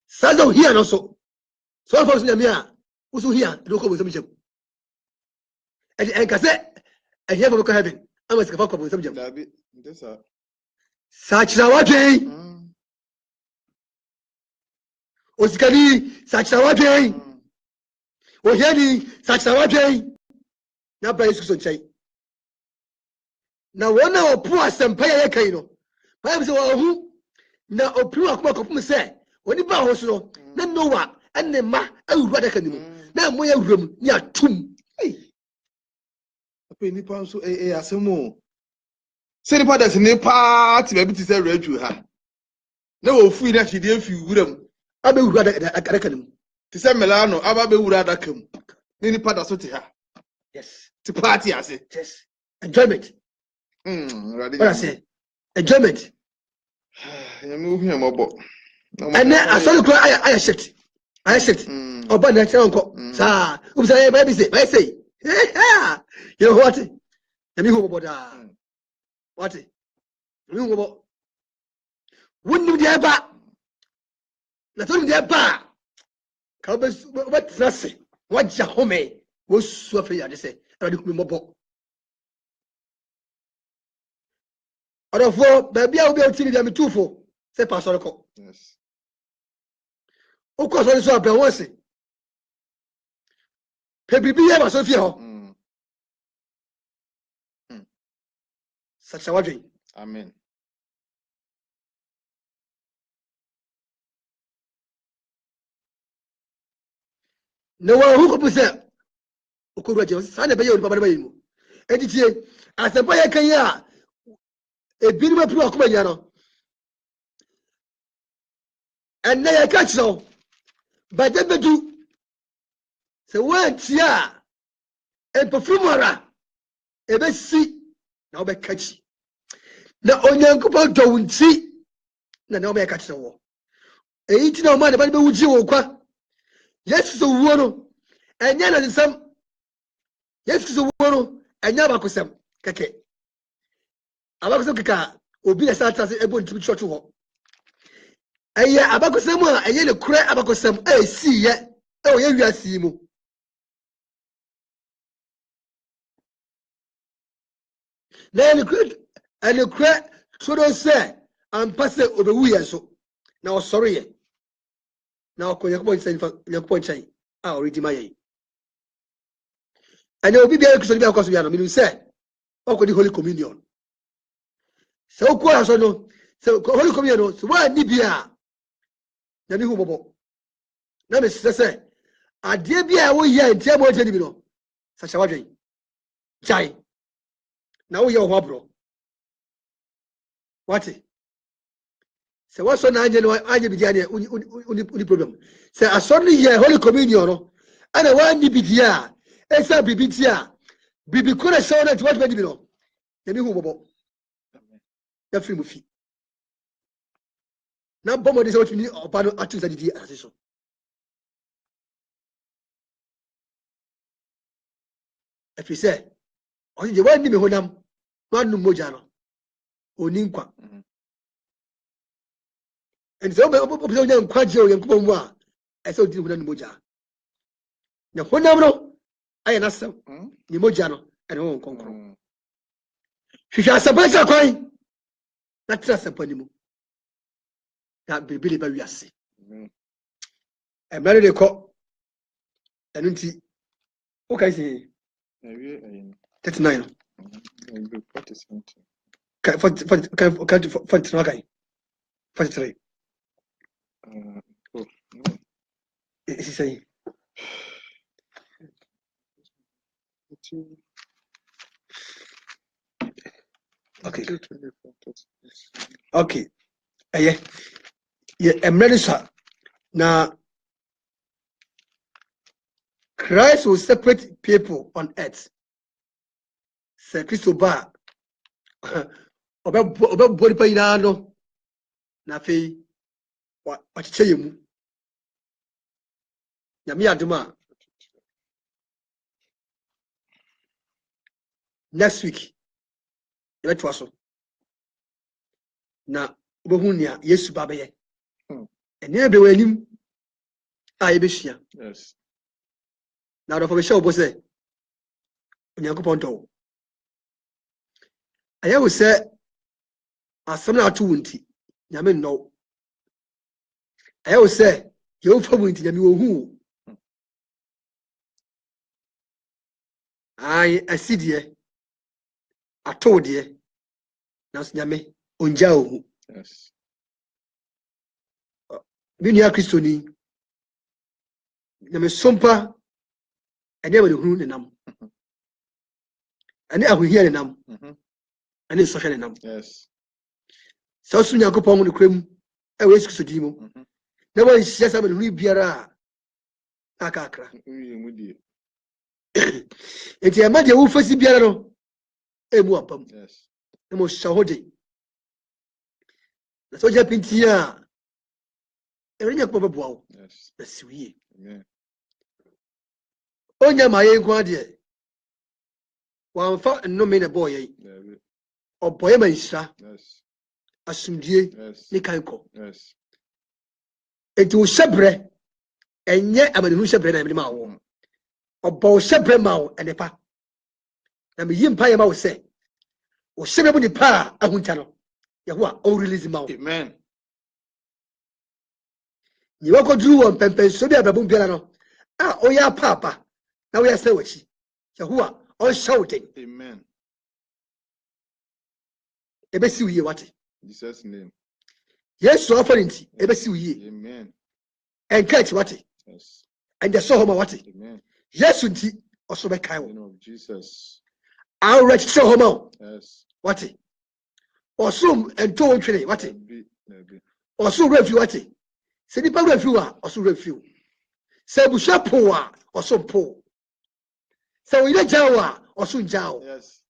C: sazo hia no so fa su na mi a usu hia do ko bo so mi chem e ka se e hia bo ko heaven ama sika fa ko bo so mi chem
B: dabi ndesa
C: sa chira wa dwen o sika ni sa chira wa dwen o hia ni sa chira wa dwen na ba yesu so nchai na wona opu asempa ye kai no ba bi se wo hu na opu akoma kopum se oni ba ho so no na noa enne ma awuru adaka ni mu na mo ya wuram ni atum
B: ape ni pa so asemo se ni pa da se ni pa ti ba bi ti se raju ha na wo fu ina chidi afi wuram
C: abe wuru adaka ni mu
B: ti se melano aba be wuru adaka mu ni pa da so ti ha
C: yes
B: ti party ase
C: yes enjoyment what I say enjoyment
B: ya me hu am obo
C: ene asole kro aya shit oba na chere nko sa ubisa ye ba bi say you know what ya mi hu obo da what mi hu obo wonu de ba na to de ba ka ba trase waja home wo su afi ya de say e de ku mi mobo Orofo baby a obi otiri bia metufo se pastor ko
B: yes
C: o ko so abe won se pe bibi ye ba so fie ho sacha wadwen
B: amen
C: no wa hu ko puse o ko raje sa na be ye o baba ba yi mu editie asempa ye kan ya ebiri ma pru akoma nya no enne ye ka chiro ba de bedu se wa tia e perfumora e be si na obe kachi na onyankopon do wunti na obe ka chiro wo eyi ti na o ma de ba be wuji wo kwa yesu so wo no enya na nsam yesu so wo no enya ba kosam keke abakosam keka obi na sa trase ebo ntimi church ho eye abakosam a eye le kure abakosam si ye o ye wiase mu na ele kure so do se ampase obewu ye so na osoro ye na okonya ko nsa nifa nyakopon chai a already maye ane obi bia kuso bia kwaso bia no minu se okodi holy communion So kwa so no so holy communion no so wa ni bia na mi hu bobo na me se ade bia wo ye ntia mo je ni bi no sa sha wadwen jai na wo ye ho abro wati se wo so na anje no anje bi dia ne uni problem se asori ye holy communion no ana wa ni bi dia esa bibi tia bibi kore so na tuwa bi no na mi hu bobo na free mu fi na bomo de se wotuni opa no atu za didi asase so efi se oni je wa ni me honam manu moja no oni nkwa en so be so nya nkwa je o yankopɔ mu a ese odi honam moja na honam no aye na sem ni moja no ene won konkro hwehwɛ asabasa kwan na tra sapani mu na bibili ba wiase emere de kɔ enu nti o kai se 39 kai 43 isi sai okay ye emre sa na Christ will separate people on earth. Say Christo ba oba body pa ina no na fe wa chiche yemu nyame aduma next week e to aso na obohu nia Yesu ba beye ene be wanim a ye behia
B: Yes.
C: na do for be show bo say onyankopon to aya wo say asem na atu wunti nyame no aya wo say ye wo fa wunti nyame wo hu ai asidie atode na so nyame onja ohu.
B: Yes.
C: Binia Christoni nyame sompa ene wele hunu ne nam ene ahuhia ne nam ene sohwe ne nam.
B: Yes.
C: So so Nyankopon ne krem e we Yesu di mu na wo hia sa be hunu biara aka akra
B: Mudi.
C: enti e ma de wo fasi biara no e mu apam.
B: Yes.
C: E mo shahode na so je pintia e nya ko beboa wo.
B: Yes.
C: Na siwie
B: Amen.
C: onya ma ye nko ade wan fa nnome ne boy yi oboye ma nshira.
B: Yes.
C: Asumdie
B: Yes.
C: ni kanko
B: Yes.
C: enti wo hyebre enye amanihu hyebre na me ma wo obo hyebre ma wo enepa na me yimpa ye ma wo se wo hyebre bu ni pa ahunta no Yehowa o release ma wo.
B: Amen.
C: Ni wako duru won pempen so bi abrabum biara no a o ya papa na wo ya se wachi Yehowa o shouting.
B: Amen.
C: Ebesi wiye wate
B: Jesus name.
C: Yesu afarinti ebesi wiye.
B: Amen.
C: Encourage wate.
B: Yes.
C: And the so homa wate.
B: Amen.
C: Yesu nti oso be kai
B: In the
C: wo.
B: name of Jesus.
C: Our rich so homa
B: Yes.
C: wate. Osum ento ntwene wate.
B: Maybe.
C: Osum refi wate. Se nipa refi wa osum refi. Se busha po wa osum po. Se oyire jawa osum jawo.
B: Yes.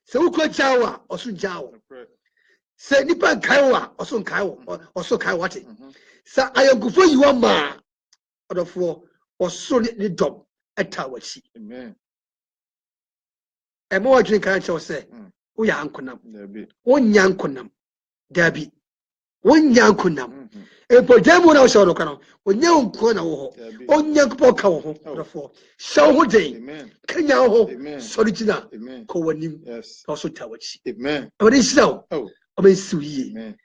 C: Se ukro jawa osum jawo. Se nipa kai wa osum kai wo osum kai wate. Se ayagufo yiwa ma odofo osum ni dom eta wachi.
B: Amen.
C: Emo wadwin kan che se wo ya ankonam.
B: Maybe.
C: Wonya nkonam. Dabi. Wonya nkonam. Epodemu na wo no kano. Wonya nko na wo ho. Onya nko ka wo ho. Odofo. Show ho den.
B: Amen.
C: Kenya ho.
B: Amen.
C: Sorigina.
B: Amen.
C: Ko wanim.
B: Yes.
C: Also tawachi.
B: Amen.
C: Odi shiraw.
B: Oh.
C: Oba siwiye.
B: Amen.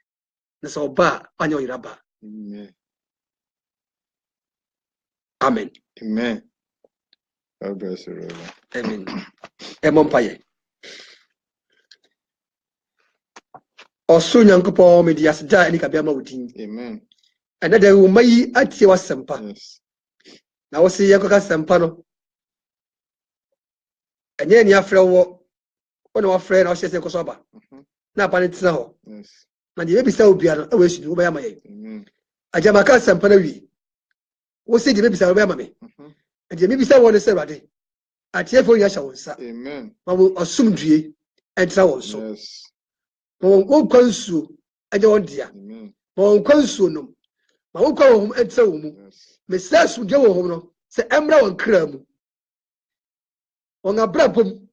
C: Na so ba anya oyiraba.
B: Amen.
C: Amen.
B: Amen. God bless you, Lord.
C: Amen. Emompaye. Oso Nyankopɔn me di aseda ani kabia ma wodin.
B: Amen.
C: And that will may atie wasempa.
B: Yes.
C: Na wo se yekoka sempa no. Enye ni afrɛ wo. Wo na wo frɛ na wo hyɛ koso aba. Na apa ne tena ho.
B: Yes.
C: Na de bebisa obia no, e we su wo ba ya ma ye.
B: Amen.
C: Ajamaka sempa na wi. Wo se de bebisa wo ba ya ma me. And de bebisa wo ne se rade. Atiefo ya hya wo nsa.
B: Amen.
C: Ma wo osumdue entra wo so.
B: Yes.
C: Ma wo kwansu aje wo dia.
B: Amen.
C: Ma wo kwansu no. Ma wo kwa wo entra wo mu.
B: Yes.
C: Me se asumdue wo ho no. Se emra wo nkra mu. Won abrabom.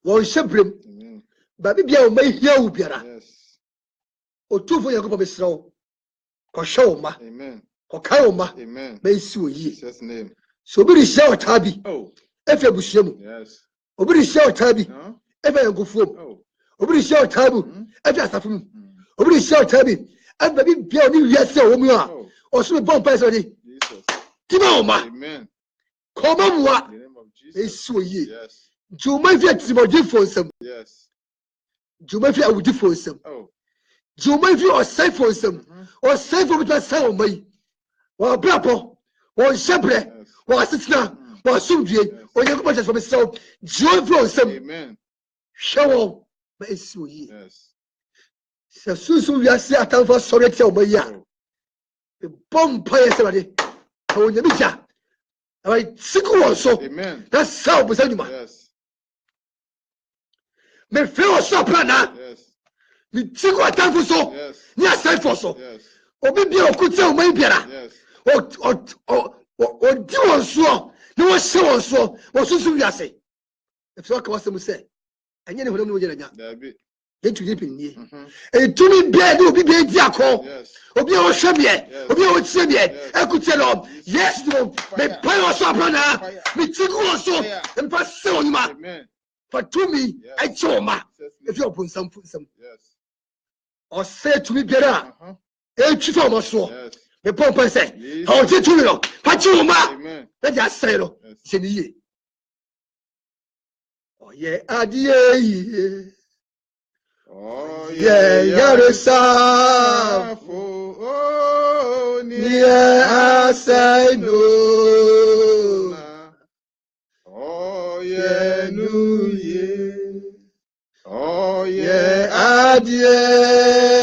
C: Won hyebrem.
B: Amen.
C: Ba bibia wo mai hia wo biara.
B: Yes.
C: Otufo Yakobɔ besra wo. Ko hwe wo ma.
B: Amen.
C: Ko kai wo ma.
B: Amen.
C: Ba isi wo yi.
B: Jesus name.
C: So obi ri hia wo tabi.
B: Oh.
C: Efe abusuam.
B: Yes.
C: Obi ri hia wo tabi.
B: No.
C: Efe yankofuom.
B: Oh.
C: Obi ri hia wo tabi. Efe asafo mu. Obi ri hia wo tabi. Efe bibia ni wiase wo mu a. Oso me bon paise odi.
B: Jesus.
C: Tima wo ma.
B: Amen.
C: Koma muwa.
B: In the name of Jesus.
C: Esi wo yi.
B: Yes.
C: Juma fi atimodifo nsam.
B: Yes.
C: Juma fi awudifo nsam.
B: Oh.
C: Juma fi osefo nsam. Osefo bitwa sa wo mai. Wo brapo. Wo hyebre. Wo asetina. Wo asumdue. Onye ko pese for so. Juma fi nsam.
B: Amen.
C: Hwewo ba esi wo yi.
B: Yes.
C: Se susu wiase atamfo sori te wo mai ya. Bompa yesterday. Ka wo nyami ja. Awai siku wo so.
B: Amen.
C: That's how we say nyuma.
B: Yes.
C: Me feel so plana.
B: Yes.
C: Me siku atamfo so.
B: Yes.
C: Ni asai for so.
B: Yes.
C: Obi bia okute wo mai biara.
B: Yes.
C: O di won so. Ni wo hye won so. Wo susu wiase. E so ka wasem say. Anya ne hodam no gye nya.
B: Dabi.
C: Yentu ye pinnie. E tumi bia de obi bia di akọ.
B: Yes.
C: Obi o hwe bia. Obi o tie bia. Ekute no. Yes no. Me pay wo so plana. Me siku wo so. Mpa se onima.
B: Amen.
C: For to me, I show ma. If you're upon some.
B: Yes.
C: Or say to me, Biara, a chief of so.
B: Yes.
C: The Pope say, how did you know? But you ma.
B: Amen.
C: Let us say,
B: Yes.
C: Oh, yeah, adieu.
B: Oh,
C: Yeah, Yarisa.
B: Oh,
C: Yeah, I say no.
B: Oh, yeah, no, yeah. Oh,
C: Yeah,
B: yeah,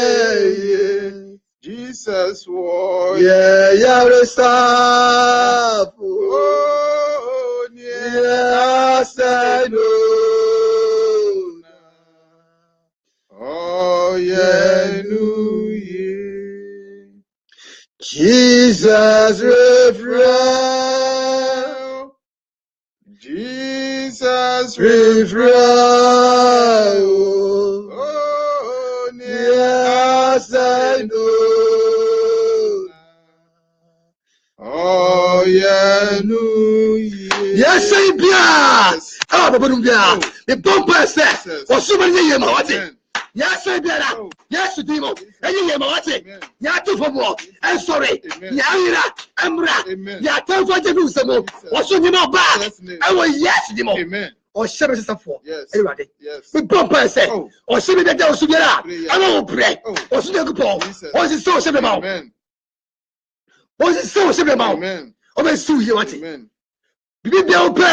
C: adieu.
B: Jesus was.
C: Yeah, Yarisa.
B: Oh, yeah.
C: Yeah, I say no.
B: Oh, yeah, no, yeah.
C: Jesus refrain.
B: Jesus
C: Refrain.
B: Oh,
C: Yes, I know.
B: Oh, yeah, no, yeah.
C: Yes, I be. Ah, Baba Dumbia. The bumper said, "Was so many years, what it?" Yes, I be. Yes, Dimo. Any year, what it? Yatu for more. I'm sorry. Yaira, Amra. Yatu for the news. Was so you know bad. I was yes, Dimo.
B: Amen.
C: Or seven is for.
B: Yes.
C: Everybody.
B: Yes.
C: The bumper said, or seven that was to get out. I won't pray. Or so you go. Was it so simple?
B: Amen.
C: Was it so simple?
B: Amen.
C: Oh, my soul, you want it.
B: Amen.
C: Bibi bia o pray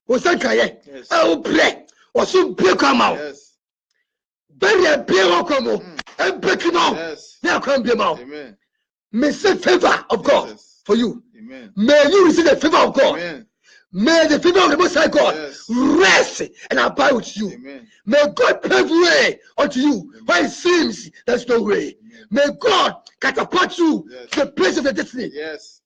C: o san kaye o pray o so pray come out
B: Yes.
C: very pray o come o e break no
B: Yes.
C: na come be ma
B: Amen.
C: may say favor of God
B: Jesus.
C: for you.
B: Amen.
C: May you receive the favor of God.
B: Amen.
C: May the favor of the Most High God
B: Yes.
C: rest and abide with you.
B: Amen.
C: May God pave way unto you where it seems there's no way.
B: Amen.
C: May God catapult you
B: Yes.
C: to the place of your destiny.
B: Yes.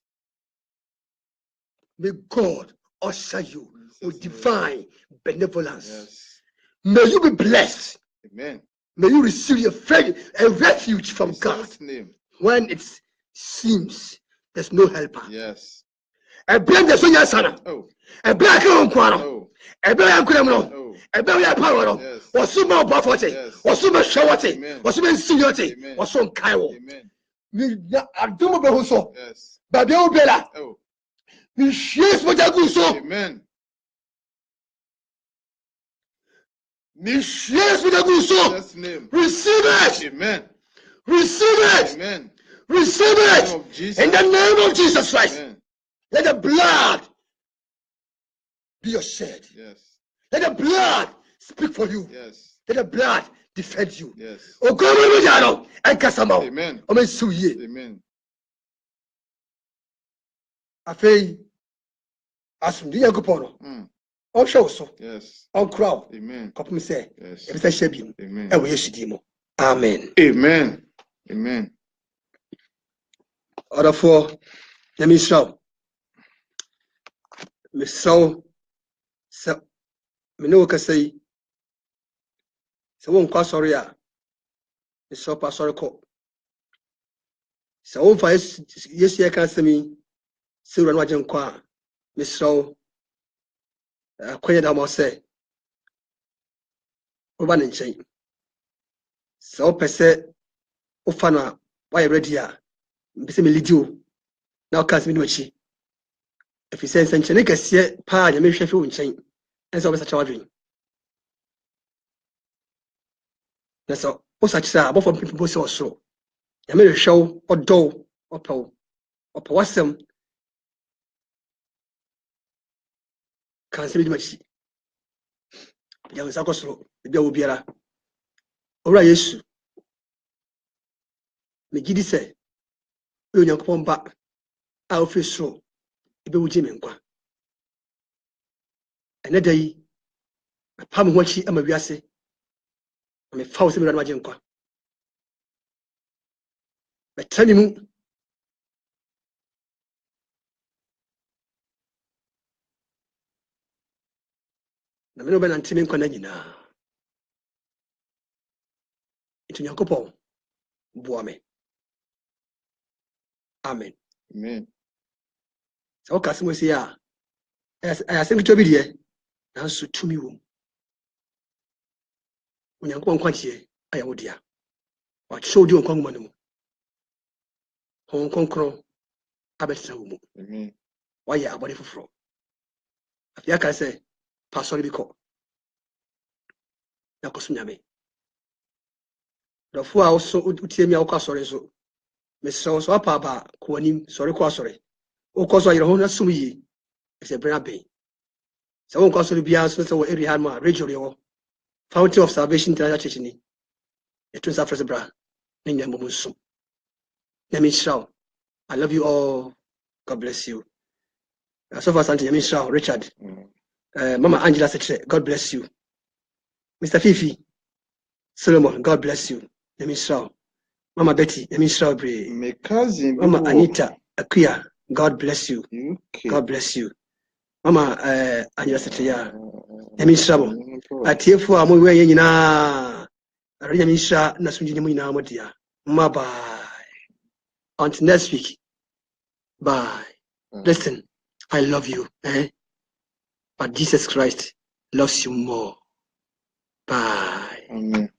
C: May God usher you with divine benevolence.
B: Yes.
C: May you be blessed.
B: Amen.
C: May you receive a refuge from
B: In
C: God
B: Jesus' name.
C: when it seems there's no helper.
B: Yes.
C: A blame the Sonia Sana.
B: Oh.
C: A black on Quano.
B: Oh.
C: A black on
B: Oh.
C: a black power.
B: Yes.
C: Was so more buffety.
B: Yes.
C: Was so much shawty.
B: Amen.
C: Was so much seniority.
B: Amen.
C: Was so Kaiwo.
B: Amen.
C: I don't know so.
B: Yes.
C: But they will be like,
B: Oh.
C: we share what I do so.
B: Amen.
C: Yes, with a good soul.
B: Jesus' name.
C: Receive it.
B: Amen.
C: Receive it.
B: Amen.
C: Receive it. In the name of Jesus Christ.
B: Amen.
C: Let the blood be your shed.
B: Yes.
C: Let the blood speak for you.
B: Yes.
C: Let the blood defend you.
B: Yes.
C: Oh God, and Kasamo.
B: Amen.
C: Amen. Afei, asumdi Yankopon. On show so.
B: Yes.
C: On crowd.
B: Amen.
C: Kopum say.
B: Yes.
C: If it's a shebim.
B: Amen.
C: And we yeshidimo. Amen.
B: Amen. Amen.
C: Order for the Misrael. Misrael. So, me know what I say. So, one cross sorry. Misrael pass sorry call. So, one for yes, I can see me. So, run watching qua. Misrael. Quiet, I must say. Over and chain. So, per se, Ofana, why ready? Mbese me lidio. Now, cast me no chi. If you say something, you can see pa ya me hwehwe nchen. Enso be sacha wadwen. Na so, o sacha abofo people bo se osoro. Ya me hwehwe odo opaw. Opa wasem. Kan se bi machi. Ya we sakosoro, bi a obiara. Owura Yesu. Me gidi se. O Nyankopon ba a ofi soro. Ibe wuji me nkwa. Ene dai. Pam ho chi ama wiase. Me fa wo se me ran waje nkwa. Betani mu. Na me no be na ntimi nkwa na nyina. Itu Nyankopon boa me. Amen.
B: Amen.
C: So kasi mo siya. I think to be there. Na so tumi wo. Onyankopon kwache aya wodia. Wa show di onkwan mo. Hon konkron abetsa wo mu.
B: Amen.
C: Wa ya abode foforo. Afia ka say pastor bi ko. Na koso nyame. Dofo a so utie mi akwa sore so. Me so apa ba ko anim sore ko sore. O ko so ayre ho na sum yi. E se bra be. So won ko so bia so se wo area ma region yo. Fountain of Salvation International Church ni. Etun sa first bra. Na nyam mo sum. Na me shout. I love you all. God bless you. So far Santi Yamisha, Richard. Mama Angela Setre, God bless you. Mr. Fifi Solomon, God bless you. Yamisha. Mama Betty, Yamisha Bre.
B: My cousin.
C: Mama Anita Akuya, God bless you.
B: Okay.
C: God bless you. Mama Angela Setre, Yamisha. Atiefo amu we nyina. Yamisha na sunji mu nyina modia. Bye. Until next week. Bye. Listen, I love you, but Jesus Christ loves you more. Bye.
B: Amen.